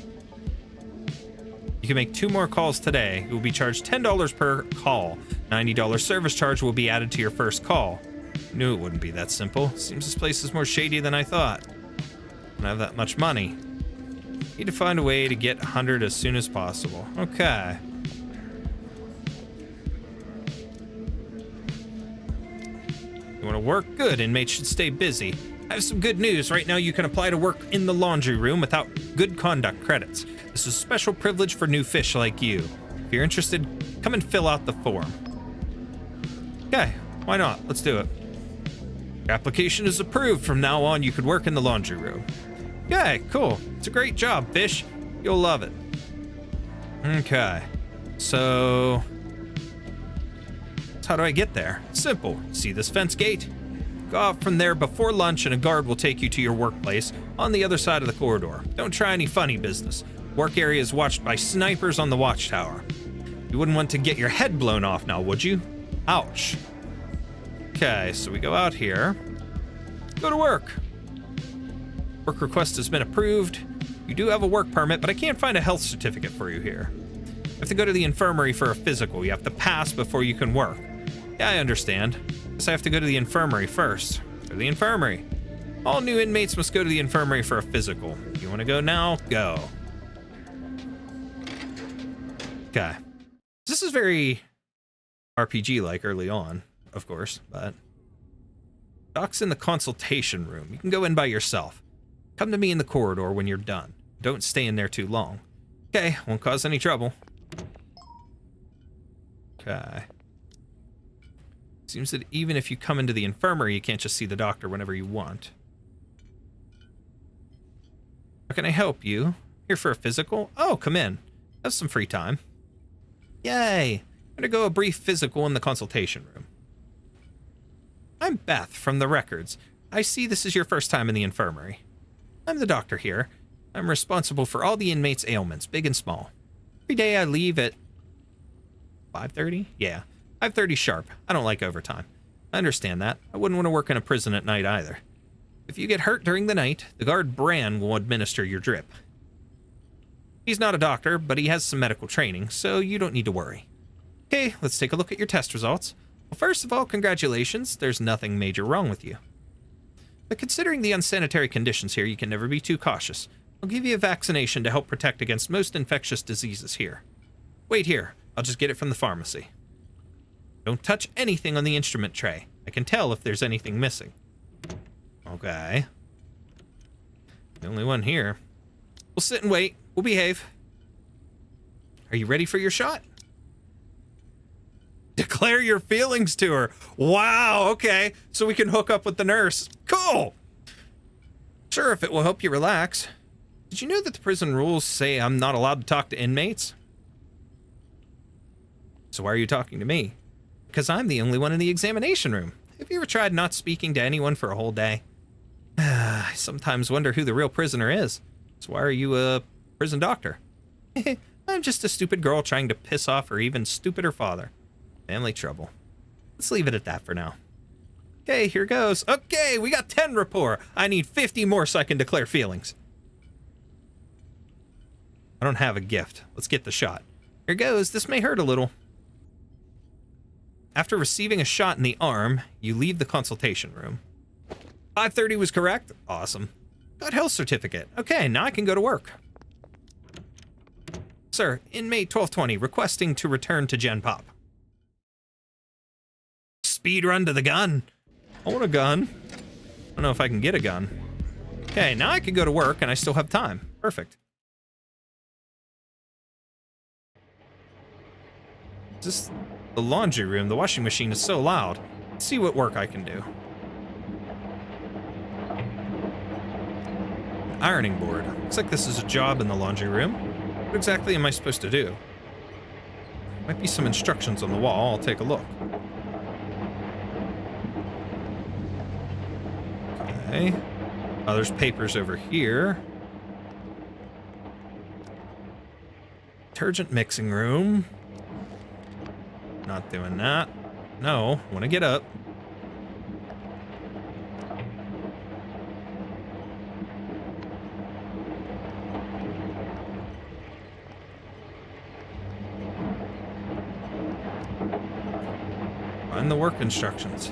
You can make 2 more calls today. You will be charged $10 per call. $90 service charge will be added to your first call. Knew it wouldn't be that simple. Seems this place is more shady than I thought. I don't have that much money. Need to find a way to get 100 as soon as possible. Okay. You want to work? Good. Inmates should stay busy. I have some good news. Right now you can apply to work in the laundry room without good conduct credits. This is a special privilege for new fish like you. If you're interested, come and fill out the form. Okay, why not? Let's do it. Your application is approved. From now on, you could work in the laundry room. Okay, cool. It's a great job, fish. You'll love it. Okay, so how do I get there? Simple. See this fence gate? Go out from there before lunch and a guard will take you to your workplace on the other side of the corridor. Don't try any funny business. Work area is watched by snipers on the watchtower. You wouldn't want to get your head blown off now, would you? Ouch. Okay, so we go out here. Go to work. Work request has been approved. You do have a work permit, but I can't find a health certificate for you here. You have to go to the infirmary for a physical. You have to pass before you can work. Yeah, I understand. Guess I have to go to the infirmary first. Go to the infirmary. All new inmates must go to the infirmary for a physical. If you want to go now, go. Okay. This is very RPG-like early on, of course, but... Doc's in the consultation room. You can go in by yourself. Come to me in the corridor when you're done. Don't stay in there too long. Okay, won't cause any trouble. Okay. Seems that even if you come into the infirmary, you can't just see the doctor whenever you want. How can I help you? Here for a physical? Oh, come in. Have some free time. Yay! Undergo a brief physical in the consultation room. I'm Beth from the records. I see this is your first time in the infirmary. I'm the doctor here. I'm responsible for all the inmates' ailments, big and small. Every day I leave at 5:30? Yeah, 5:30 sharp. I don't like overtime. I understand that. I wouldn't want to work in a prison at night either. If you get hurt during the night, the guard Bran will administer your drip. He's not a doctor, but he has some medical training, so you don't need to worry. Okay, let's take a look at your test results. Well, first of all, congratulations. There's nothing major wrong with you. But considering the unsanitary conditions here, you can never be too cautious. I'll give you a vaccination to help protect against most infectious diseases here. Wait here. I'll just get it from the pharmacy. Don't touch anything on the instrument tray. I can tell if there's anything missing. Okay. The only one here. We'll sit and wait. We'll behave. Are you ready for your shot? Declare your feelings to her. Wow, okay. So we can hook up with the nurse. Cool. Sure, if it will help you relax. Did you know that the prison rules say I'm not allowed to talk to inmates? So why are you talking to me? Because I'm the only one in the examination room. Have you ever tried not speaking to anyone for a whole day? I sometimes wonder who the real prisoner is. So why are you a prison doctor? I'm just a stupid girl trying to piss off her even stupider father. Family trouble. Let's leave it at that for now. Okay, here goes. Okay, we got 10 rapport. I need 50 more so I can declare feelings. I don't have a gift. Let's get the shot. Here goes. This may hurt a little. After receiving a shot in the arm, you leave the consultation room. 5:30 was correct. Awesome. Got health certificate. Okay, now I can go to work. Sir, inmate 1220 requesting to return to Gen Pop. Speed run to the gun. I want a gun. I don't know if I can get a gun. Okay, now I can go to work and I still have time. Perfect. Is this the laundry room? The washing machine is so loud. Let's see what work I can do. Ironing board. Looks like this is a job in the laundry room. What exactly am I supposed to do? Might be some instructions on the wall. I'll take a look. Okay. Oh, there's papers over here. Detergent mixing room. Not doing that. No, want to get up. Find the work instructions.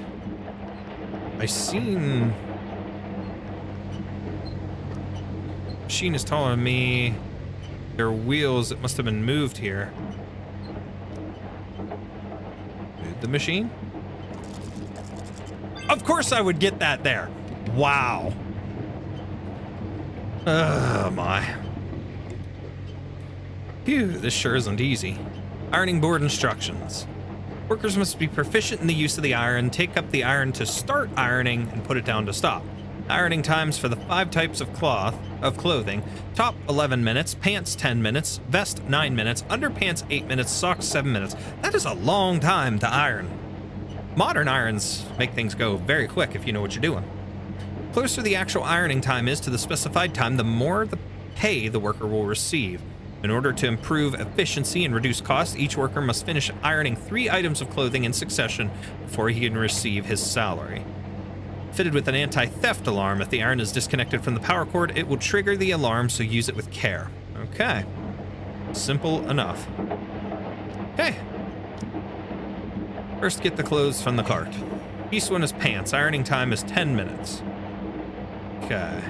I seen... Machine is telling me there are wheels that must have been moved here. Move the machine? Of course I would get that there. Wow. Oh my. Phew, this sure isn't easy. Ironing board instructions. Workers must be proficient in the use of the iron, take up the iron to start ironing, and put it down to stop. Ironing times for the 5 types of clothing. Top 11 minutes, pants 10 minutes, vest 9 minutes, underpants 8 minutes, socks 7 minutes. That is a long time to iron. Modern irons make things go very quick if you know what you're doing. The closer the actual ironing time is to the specified time, the more the pay the worker will receive. In order to improve efficiency and reduce costs, each worker must finish ironing 3 items of clothing in succession before he can receive his salary. Fitted with an anti-theft alarm, if the iron is disconnected from the power cord, it will trigger the alarm, so use it with care. Okay. Simple enough. Okay. First, get the clothes from the cart. Piece 1 is pants. Ironing time is 10 minutes. Okay.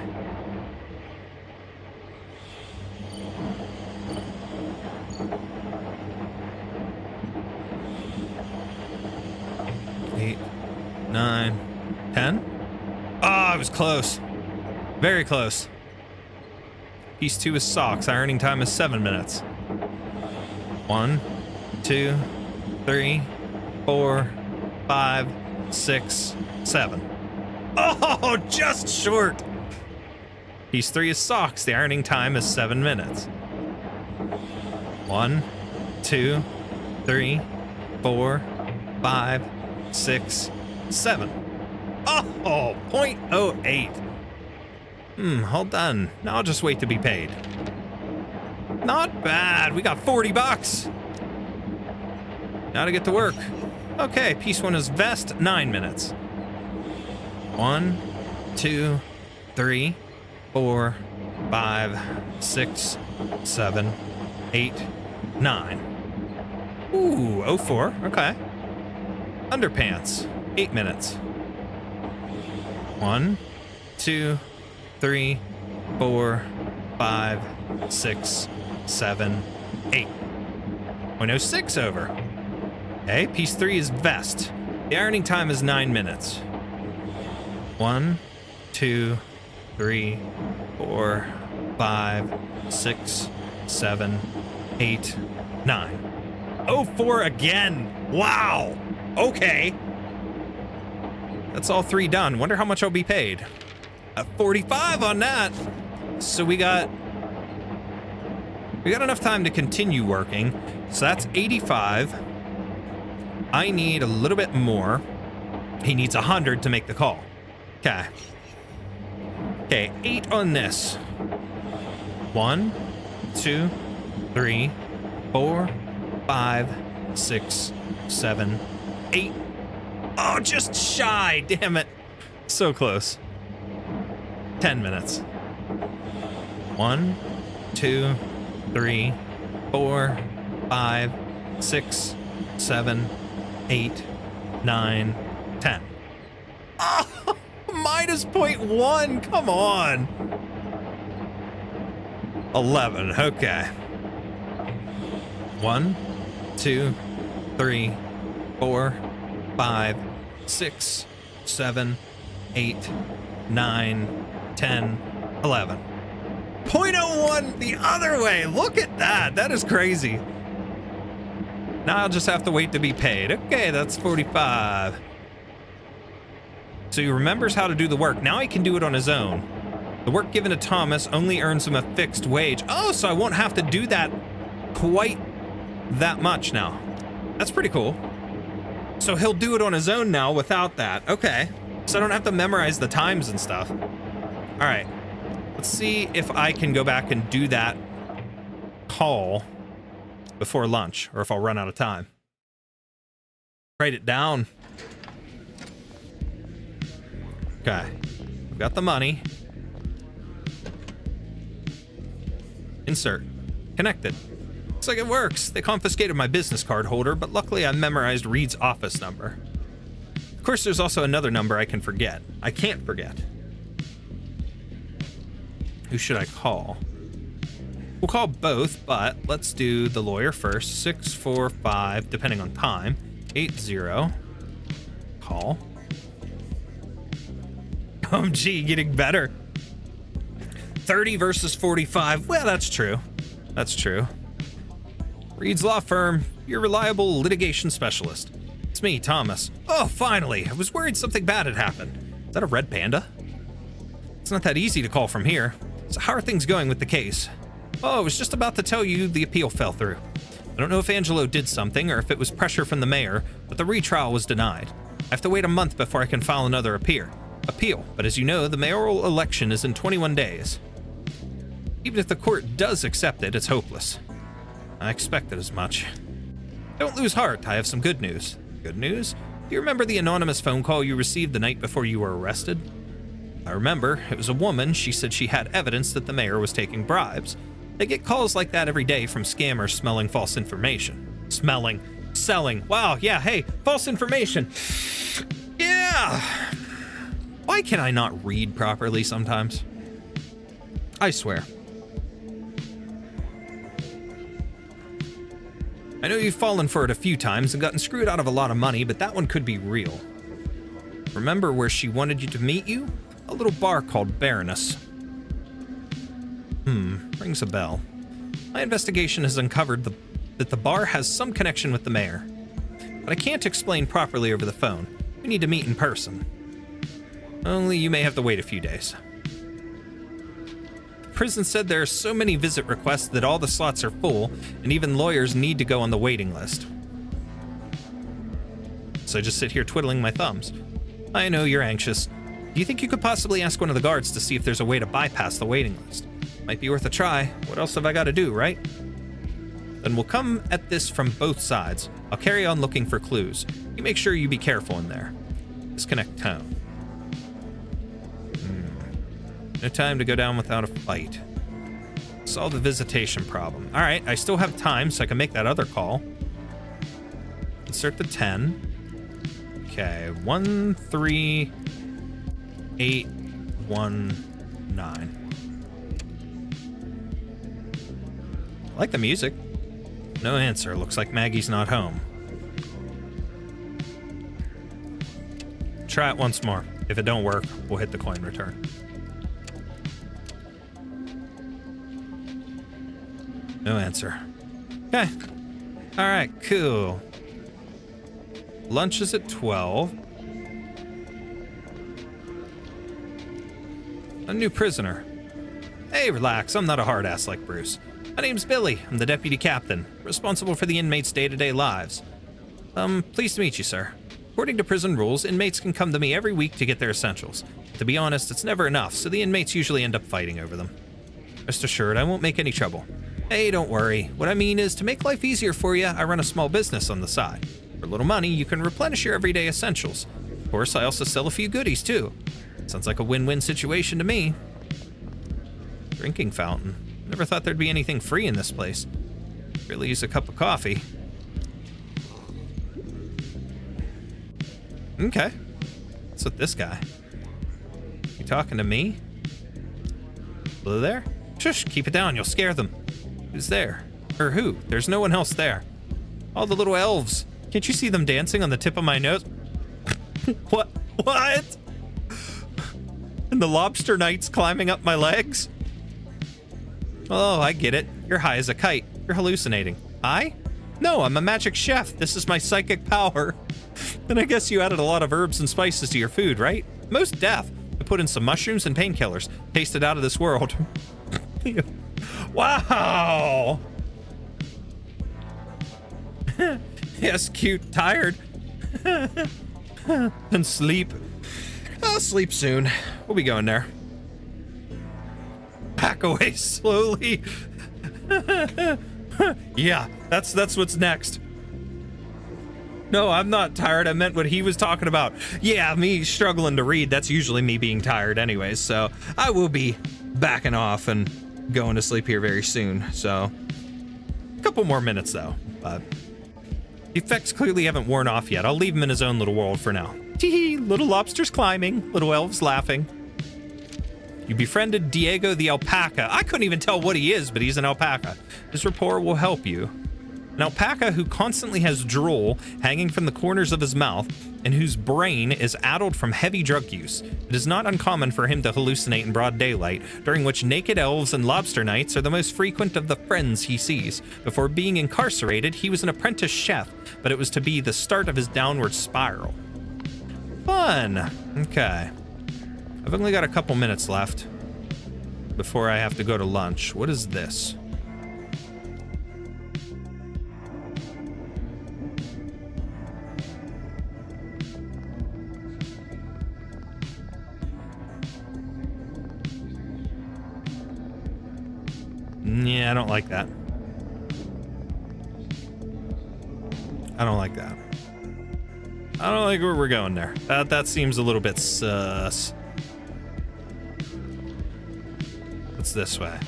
Eight, 9, 10. Oh, it was close. Very close. Piece 2 is socks. Ironing time is 7 minutes. 1, 2, 3, 4, 5, 6, 7. Oh, just short. Piece 3 is socks. The ironing time is 7 minutes. 1, 2, 3, 4, 5, 6, 7. Oh, 0.08. Hold on. Now I'll just wait to be paid. Not bad. We got 40 bucks. Now to get to work. Okay, piece 1 is vest, 9 minutes. 1, 2, 3, 4, 5, 6, 7, 8, 9. Ooh, 04. Okay. Underpants, 8 minutes. 1, 2, 3, 4, 5, 6, 7, 8. 0.06 over. Okay, piece 3 is vest. The ironing time is 9 minutes. 1, 2, 3, 4, 5, 6, 7, 8, 9. 04 again. Wow. Okay. That's all 3 done. Wonder how much I'll be paid. 45 on that. So we got enough time to continue working. So that's 85. I need a little bit more. He needs 100 to make the call. Okay. Okay, 8 on this. 1, 2, 3, 4, 5, 6, 7, 8. Oh, just shy. Damn it. So close. 10 minutes. 1, 2, 3, 4, 5, 6, 7, 8, 9, 10. Oh, minus 0.1. Come on. 11. Okay. 1, 2, 3, 4, 5, 6, 7, 8, 9, 10, 11. 0.01 the other way. Look at that. That is crazy. Now I'll just have to wait to be paid. Okay, that's 45. So he remembers how to do the work. Now he can do it on his own. The work given to Thomas only earns him a fixed wage. Oh, so I won't have to do that quite that much now. That's pretty cool. So he'll do it on his own now without that. Okay. So I don't have to memorize the times and stuff. All right. Let's see if I can go back and do that call before lunch, or if I'll run out of time. Write it down. Okay. I've got the money. Insert. Connected. Looks like it works. They confiscated my business card holder, but luckily I memorized Reed's office number. Of course, there's also another number I can forget. I can't forget. Who should I call? We'll call both, but let's do the lawyer first. 645, depending on time. 80. Call. OMG, getting better. 30 versus 45. Well, that's true. That's true. Reed's Law Firm, your reliable litigation specialist. It's me, Thomas. Oh, finally. I was worried something bad had happened. Is that a red panda? It's not that easy to call from here. So how are things going with the case? Oh, I was just about to tell you the appeal fell through. I don't know if Angelo did something or if it was pressure from the mayor, but the retrial was denied. I have to wait a month before I can file another appeal. But as you know, the mayoral election is in 21 days. Even if the court does accept it, it's hopeless. I expected as much. Don't lose heart, I have some good news. Good news? Do you remember the anonymous phone call you received the night before you were arrested? I remember. It was a woman. She said she had evidence that the mayor was taking bribes. They get calls like that every day from scammers smelling false information. Selling. Wow, yeah, hey, false information. Yeah. Why can I not read properly sometimes? I swear. I know you've fallen for it a few times and gotten screwed out of a lot of money, but that one could be real. Remember where she wanted you to meet you? A little bar called Baroness. Rings a bell. My investigation has uncovered that the bar has some connection with the mayor. But I can't explain properly over the phone. We need to meet in person. Only you may have to wait a few days. The prison said there are so many visit requests that all the slots are full, and even lawyers need to go on the waiting list. So I just sit here twiddling my thumbs. I know you're anxious. Do you think you could possibly ask one of the guards to see if there's a way to bypass the waiting list? Might be worth a try. What else have I got to do, right? Then we'll come at this from both sides. I'll carry on looking for clues. You make sure you be careful in there. Disconnect tone. No time to go down without a fight. Solve the visitation problem. All right, I still have time, so I can make that other call. Insert the 10. Okay, 13819. I like the music. No answer. Looks like Maggie's not home. Try it once more. If it don't work, we'll hit the coin return. No answer. Okay. All right, cool. Lunch is at 12. A new prisoner. Hey, relax. I'm not a hard ass like Bruce. My name's Billy. I'm the deputy captain, responsible for the inmates' day-to-day lives. Pleased to meet you, sir. According to prison rules, inmates can come to me every week to get their essentials. To be honest, it's never enough, so the inmates usually end up fighting over them. Rest assured, I won't make any trouble. Hey, don't worry. What I mean is, to make life easier for you, I run a small business on the side. For a little money, you can replenish your everyday essentials. Of course, I also sell a few goodies, too. Sounds like a win-win situation to me. Drinking fountain. Never thought there'd be anything free in this place. Really use a cup of coffee. Okay. What's with this guy? You talking to me? Hello there? Shush, keep it down, you'll scare them. Who's there? Or who? There's no one else there. All the little elves. Can't you see them dancing on the tip of my nose? What? And the lobster knights climbing up my legs? Oh, I get it. You're high as a kite. You're hallucinating. I? No, I'm a magic chef. This is my psychic power. Then I guess you added a lot of herbs and spices to your food, right? Most deaf. I put in some mushrooms and painkillers. Tasted out of this world. Wow. Yes, cute, tired. And sleep. I'll sleep soon. We'll be going there. Back away slowly. Yeah, that's what's next. No, I'm not tired. I meant what he was talking about. Yeah, me struggling to read. That's usually me being tired anyways. So I will be backing off and going to sleep here very soon. So a couple more minutes though. But the effects clearly haven't worn off yet. I'll leave him in his own little world for now. Tee-hee, little lobsters climbing, little elves laughing. You befriended Diego the alpaca. I couldn't even tell what he is, but he's an alpaca. This rapport will help you. An alpaca who constantly has drool hanging from the corners of his mouth and whose brain is addled from heavy drug use. It is not uncommon for him to hallucinate in broad daylight, during which naked elves and lobster knights are the most frequent of the friends he sees. Before being incarcerated, he was an apprentice chef, but it was to be the start of his downward spiral. Fun. Okay. I've only got a couple minutes left before I have to go to lunch. What is this? Yeah, I don't like that. I don't like that. I don't like where we're going there. That seems a little bit sus. What's this way?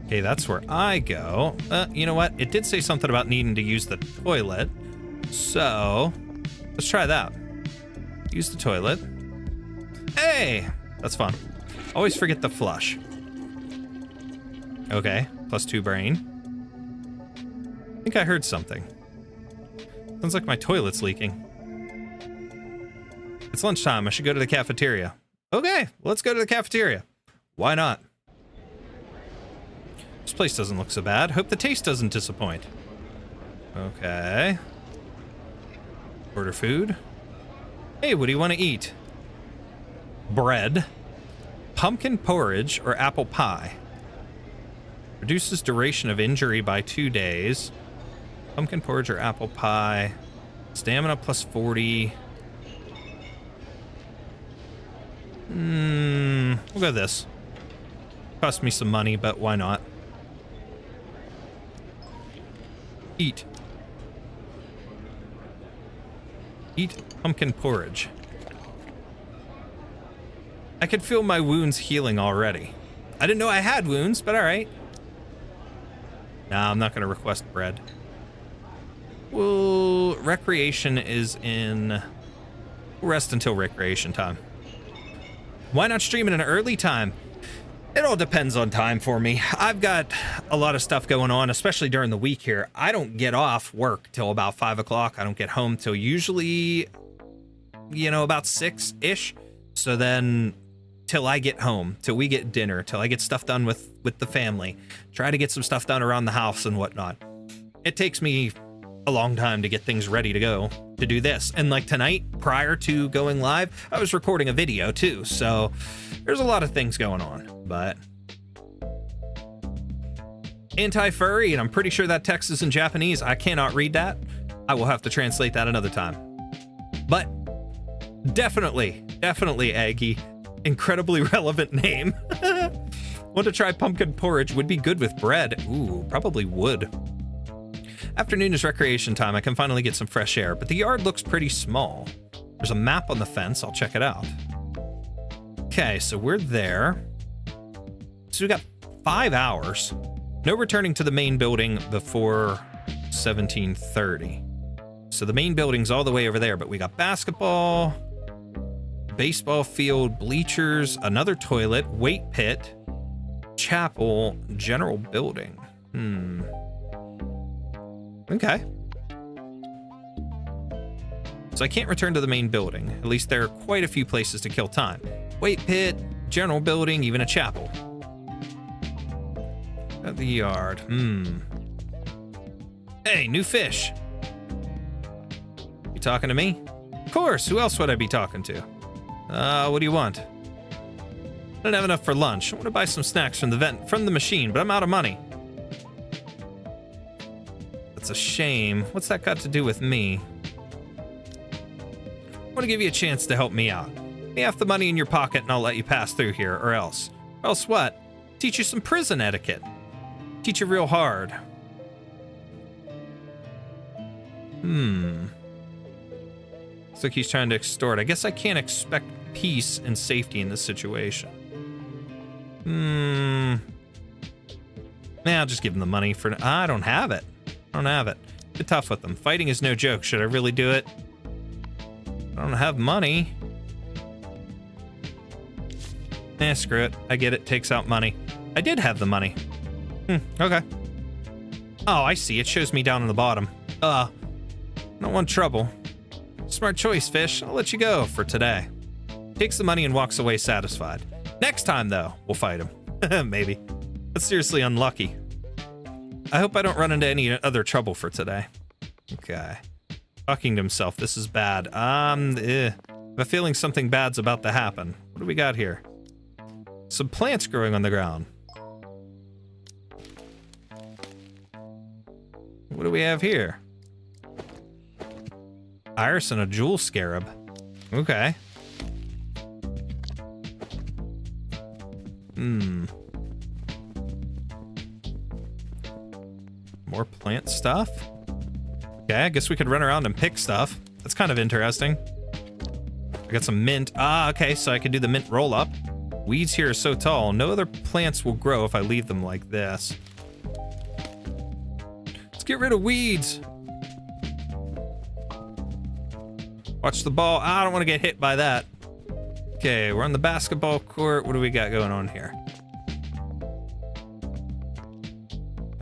Okay, that's where I go. You know what? It did say something about needing to use the toilet. So, let's try that. Use the toilet. Hey! That's fun. Always forget the flush. Okay, +2 brain. I think I heard something. Sounds like my toilet's leaking. It's lunchtime. I should go to the cafeteria. Okay, let's go to the cafeteria. Why not? This place doesn't look so bad. Hope the taste doesn't disappoint. Okay. Order food. Hey, what do you want to eat? Bread, pumpkin porridge, or apple pie? Reduces duration of injury by 2 days. Pumpkin porridge or apple pie. Stamina +40. We'll go this. Cost me some money, but why not? Eat. Eat pumpkin porridge. I could feel my wounds healing already. I didn't know I had wounds, but all right. Nah, I'm not going to request bread. Well, recreation is in... We'll rest until recreation time. Why not stream at an early time? It all depends on time for me. I've got a lot of stuff going on, especially during the week here. I don't get off work till about 5 o'clock. I don't get home till usually, you know, about 6-ish. So then till I get home, till we get dinner, till I get stuff done with the family, try to get some stuff done around the house and whatnot. It takes me a long time to get things ready to go to do this. And like tonight, prior to going live, I was recording a video too. So there's a lot of things going on, but anti-furry, and I'm pretty sure that text is in Japanese. I cannot read that. I will have to translate that another time. But definitely Aggie. Incredibly relevant name. Want to try pumpkin porridge? Would be good with bread. Ooh, probably would. Afternoon is recreation time. I can finally get some fresh air, but the yard looks pretty small. There's a map on the fence. I'll check it out. Okay, so we're there. So we got 5 hours. No returning to the main building before 1730. So the main building's all the way over there, but we got basketball, baseball field, bleachers, another toilet, weight pit, chapel, general building. Okay. So I can't return to the main building. At least there are quite a few places to kill time. Weight pit, general building, even a chapel. At the yard. Hey, new fish. You talking to me? Of course, who else would I be talking to? What do you want? I don't have enough for lunch. I want to buy some snacks from the machine, but I'm out of money. That's a shame. What's that got to do with me? I want to give you a chance to help me out. Give me half the money in your pocket and I'll let you pass through here, or else. Or else what? Teach you some prison etiquette. Teach you real hard. Looks like he's trying to extort. I guess I can't expect peace and safety in this situation. I'll just give him the money for... I don't have it. I don't have it. Bit tough with them. Fighting is no joke. Should I really do it? I don't have money. Screw it. I get it. Takes out money. I did have the money. Okay. Oh, I see. It shows me down on the bottom. I don't want trouble. Smart choice, fish. I'll let you go for today. Takes the money and walks away satisfied. Next time, though, we'll fight him. Maybe. That's seriously unlucky. I hope I don't run into any other trouble for today. Okay. Talking to himself. This is bad. I have a feeling something bad's about to happen. What do we got here? Some plants growing on the ground. What do we have here? Iris and a jewel scarab. Okay. More plant stuff? Okay, I guess we could run around and pick stuff. That's kind of interesting. I got some mint. Okay, so I can do the mint roll-up. Weeds here are so tall, no other plants will grow if I leave them like this. Let's get rid of weeds. Watch the ball. I don't want to get hit by that. Okay, we're on the basketball court. What do we got going on here?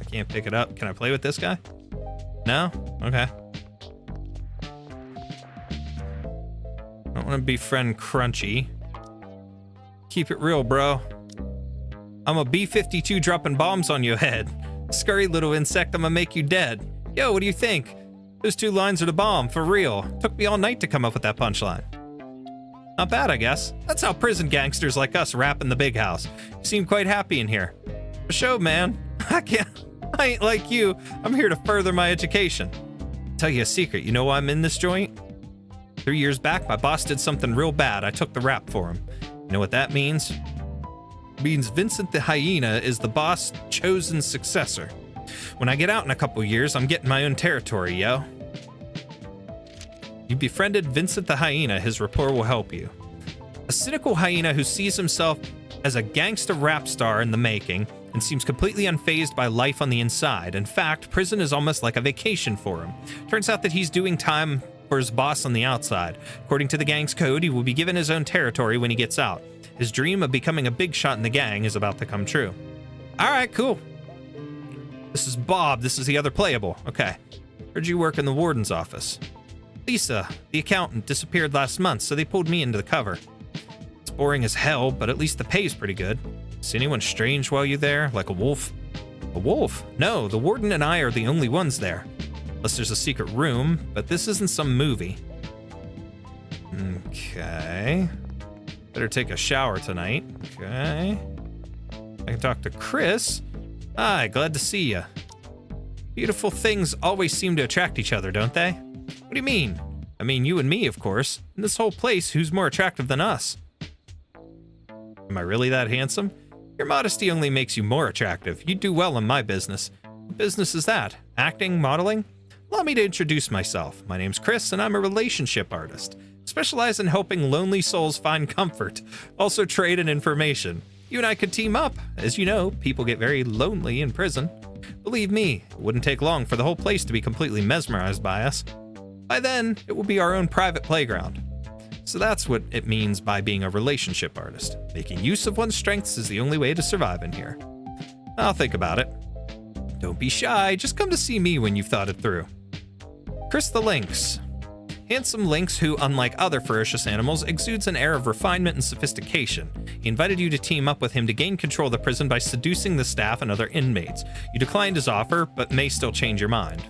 I can't pick it up. Can I play with this guy? No? Okay. I don't want to befriend Crunchy. Keep it real, bro. I'm a B-52 dropping bombs on your head. Scurry little insect, I'm gonna make you dead. Yo, what do you think? Those 2 lines are the bomb, for real. Took me all night to come up with that punchline. Not bad, I guess. That's how prison gangsters like us rap in the big house. You seem quite happy in here. For show, man. I ain't like you. I'm here to further my education. Tell you a secret, you know why I'm in this joint? 3 years back, my boss did something real bad. I took the rap for him. You know what that means? It means Vincent the Hyena is the boss' chosen successor. When I get out in a couple years, I'm getting my own territory, yo. You befriended Vincent the Hyena, his rapport will help you. A cynical hyena who sees himself as a gangsta rap star in the making and seems completely unfazed by life on the inside. In fact, prison is almost like a vacation for him. Turns out that he's doing time for his boss on the outside. According to the gang's code, he will be given his own territory when he gets out. His dream of becoming a big shot in the gang is about to come true. All right, cool. This is Bob. This is the other playable. Okay. Heard you work in the warden's office. Lisa, the accountant, disappeared last month, so they pulled me into the cover. It's boring as hell, but at least the pay's pretty good. See anyone strange while you're there? Like a wolf? A wolf? No, the warden and I are the only ones there. Unless there's a secret room, but this isn't some movie. Okay. Better take a shower tonight. Okay. I can talk to Chris. Hi, glad to see ya. Beautiful things always seem to attract each other, don't they? What do you mean? I mean, you and me, of course. In this whole place, who's more attractive than us? Am I really that handsome? Your modesty only makes you more attractive. You do well in my business. What business is that? Acting? Modeling? Allow me to introduce myself. My name's Chris, and I'm a relationship artist. Specialize in helping lonely souls find comfort. Also trade in information. You and I could team up. As you know, people get very lonely in prison. Believe me, it wouldn't take long for the whole place to be completely mesmerized by us. By then, it will be our own private playground. So that's what it means by being a relationship artist. Making use of one's strengths is the only way to survive in here. I'll think about it. Don't be shy, just come to see me when you've thought it through. Chris the Lynx. Handsome lynx who, unlike other ferocious animals, exudes an air of refinement and sophistication. He invited you to team up with him to gain control of the prison by seducing the staff and other inmates. You declined his offer, but may still change your mind.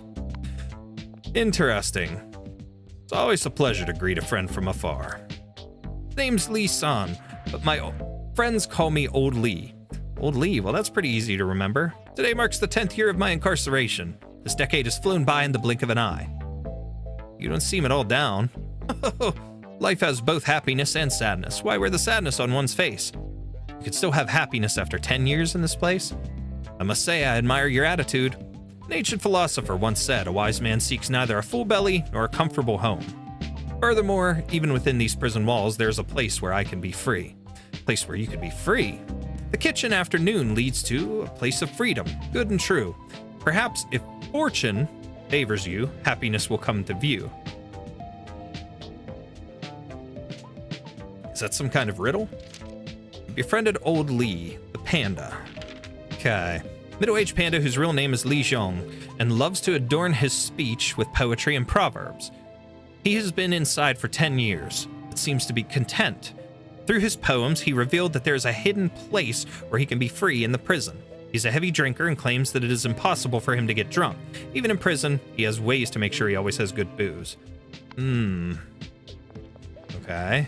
Interesting. It's always a pleasure to greet a friend from afar. His name's Lee-san, but my friends call me Old Lee. Old Lee, well, that's pretty easy to remember. Today marks the 10th year of my incarceration. This decade has flown by in the blink of an eye. You don't seem at all down. Life has both happiness and sadness. Why wear the sadness on one's face? You could still have happiness after 10 years in this place? I must say I admire your attitude. An ancient philosopher once said, a wise man seeks neither a full belly nor a comfortable home. Furthermore, even within these prison walls, there's a place where I can be free. A place where you can be free? The kitchen after noon leads to a place of freedom, good and true. Perhaps if fortune favors you, happiness will come to view. Is that some kind of riddle? Befriended Old Lee, the panda. Okay. Middle-aged panda whose real name is Li Zhong and loves to adorn his speech with poetry and proverbs. He has been inside for 10 years, but seems to be content. Through his poems, he revealed that there is a hidden place where he can be free in the prison. He's a heavy drinker and claims that it is impossible for him to get drunk. Even in prison, he has ways to make sure he always has good booze. Okay.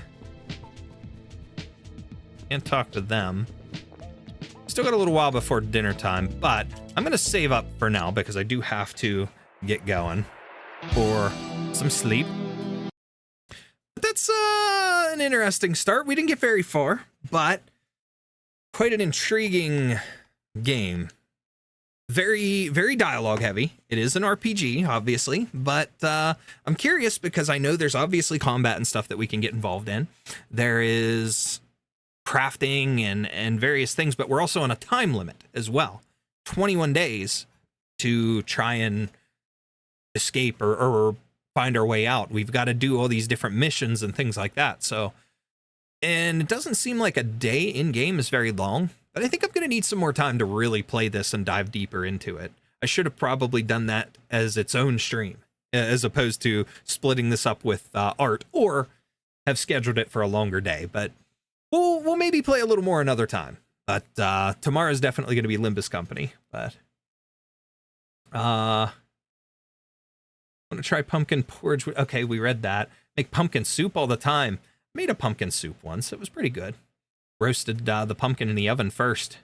Can't talk to them. Still got a little while before dinner time, but I'm going to save up for now because I do have to get going for some sleep. But that's an interesting start. We didn't get very far, but quite an intriguing game. Very, very dialogue heavy. It is an RPG, obviously, but I'm curious because I know there's obviously combat and stuff that we can get involved in. There is crafting and various things, but we're also on a time limit as well. 21 days to try and escape or find our way out. We've got to do all these different missions and things like that. So, and it doesn't seem like a day in game is very long, but I think I'm going to need some more time to really play this and dive deeper into it. I should have probably done that as its own stream, as opposed to splitting this up with art, or have scheduled it for a longer day, but we'll maybe play a little more another time. But tomorrow is definitely going to be Limbus Company. But I want to try pumpkin porridge. Okay, we read that. Make pumpkin soup all the time. Made a pumpkin soup once. It was pretty good. Roasted the pumpkin in the oven first.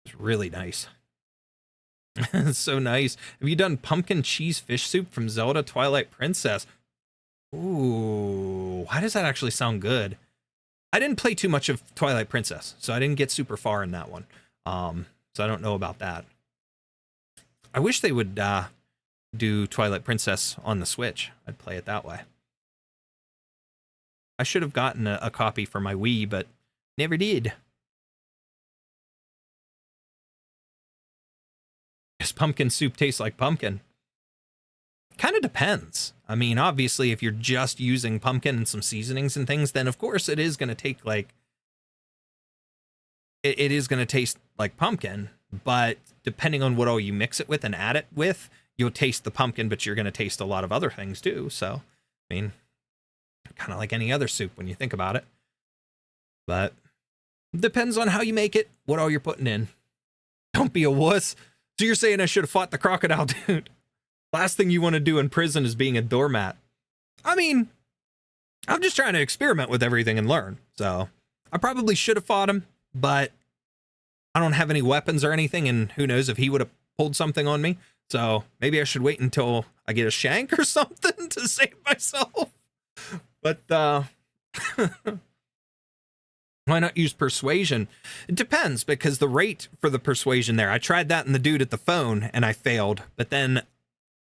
It was really nice. It's so nice. Have you done pumpkin cheese fish soup from Zelda Twilight Princess? Ooh, why does that actually sound good? I didn't play too much of Twilight Princess, so I didn't get super far in that one. So I don't know about that. I wish they would do Twilight Princess on the Switch. I'd play it that way. I should have gotten a copy for my Wii, but never did. Does pumpkin soup taste like pumpkin? Kind of depends. I mean, obviously, if you're just using pumpkin and some seasonings and things, then of course it is going to take like... It is going to taste like pumpkin, but depending on what all you mix it with and add it with, you'll taste the pumpkin, but you're going to taste a lot of other things too. So, I mean, kind of like any other soup when you think about it. But depends on how you make it, what all you're putting in. Don't be a wuss. So you're saying I should have fought the crocodile, dude? Last thing you want to do in prison is being a doormat. I mean, I'm just trying to experiment with everything and learn. So I probably should have fought him, but I don't have any weapons or anything, and who knows if he would have pulled something on me. So maybe I should wait until I get a shank or something to save myself. But why not use persuasion? It depends, because the rate for the persuasion there, I tried that in the dude at the phone and I failed, but then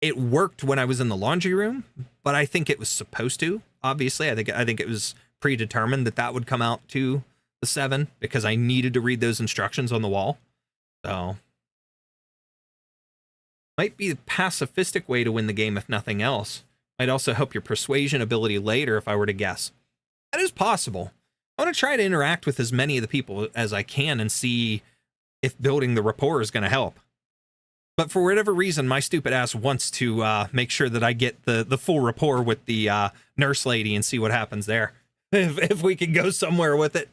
it worked when I was in the laundry room, but I think it was supposed to. Obviously, I think it was predetermined that would come out to the 7 because I needed to read those instructions on the wall. So might be the pacifistic way to win the game if nothing else. Might also help your persuasion ability later if I were to guess. That is possible. I want to try to interact with as many of the people as I can and see if building the rapport is going to help. But for whatever reason, my stupid ass wants to make sure that I get the full rapport with the nurse lady and see what happens there. If we can go somewhere with it.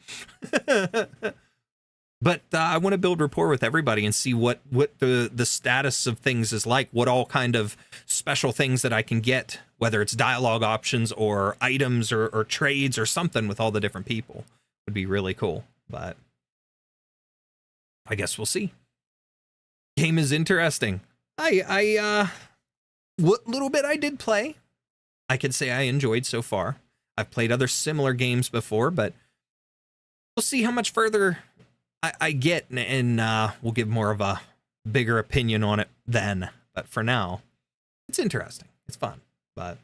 But I want to build rapport with everybody and see what the status of things is like, what all kind of special things that I can get, whether it's dialogue options or items or trades or something with all the different people. Would be really cool. But I guess we'll see. Game is interesting. What little bit I did play, I could say I enjoyed so far. I've played other similar games before, but we'll see how much further I get, and we'll give more of a bigger opinion on it then. But for now, it's interesting. It's fun, but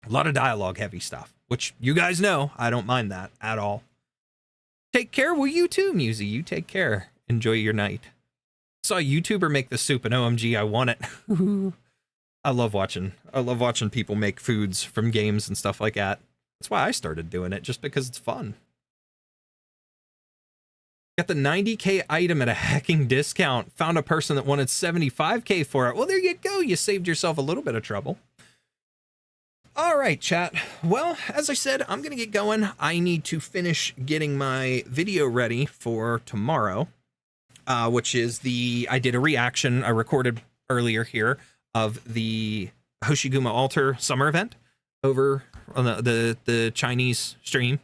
a lot of dialogue heavy stuff, which you guys know, I don't mind that at all. Take care. Well, you too, Musy. You take care. Enjoy your night. Saw a YouTuber make the soup, and OMG, I want it. I love watching people make foods from games and stuff like that. That's why I started doing it, just because it's fun. Got the 90K item at a hecking discount. Found a person that wanted 75K for it. Well, there you go. You saved yourself a little bit of trouble. All right, chat. Well, as I said, I'm going to get going. I need to finish getting my video ready for tomorrow, which is I did a reaction I recorded earlier here of the Hoshiguma Altar summer event over on the Chinese stream.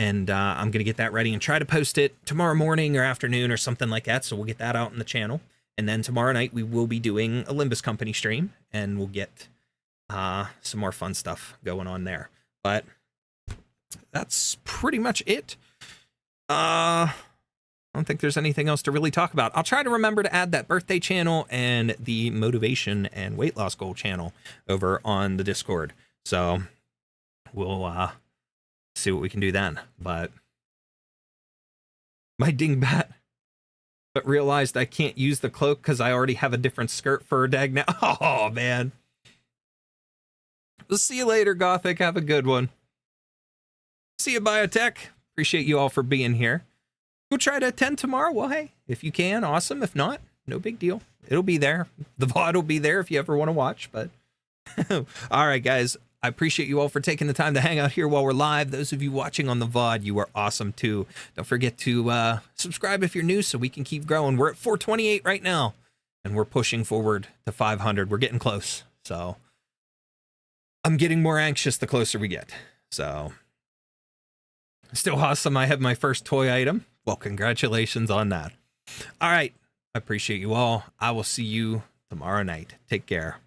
And I'm going to get that ready and try to post it tomorrow morning or afternoon or something like that. So we'll get that out in the channel. And then tomorrow night we will be doing a Limbus Company stream, and we'll get some more fun stuff going on there. But that's pretty much it. I don't think there's anything else to really talk about. I'll try to remember to add that birthday channel and the motivation and weight loss goal channel over on the Discord. So we'll see what we can do then. But my dingbat, but realized I can't use the cloak because I already have a different skirt for a dag now. Oh, man. We'll see you later, Gothic. Have a good one. See you, Biotech. Appreciate you all for being here. Go try to attend tomorrow. Well, hey, if you can, awesome. If not, no big deal. It'll be there. The VOD will be there if you ever want to watch. But all right, guys, I appreciate you all for taking the time to hang out here while we're live. Those of you watching on the VOD, you are awesome too. Don't forget to subscribe if you're new so we can keep growing. We're at 428 right now, and we're pushing forward to 500. We're getting close. So I'm getting more anxious the closer we get. So still awesome. I have my first toy item. Well, congratulations on that. All right. I appreciate you all. I will see you tomorrow night. Take care.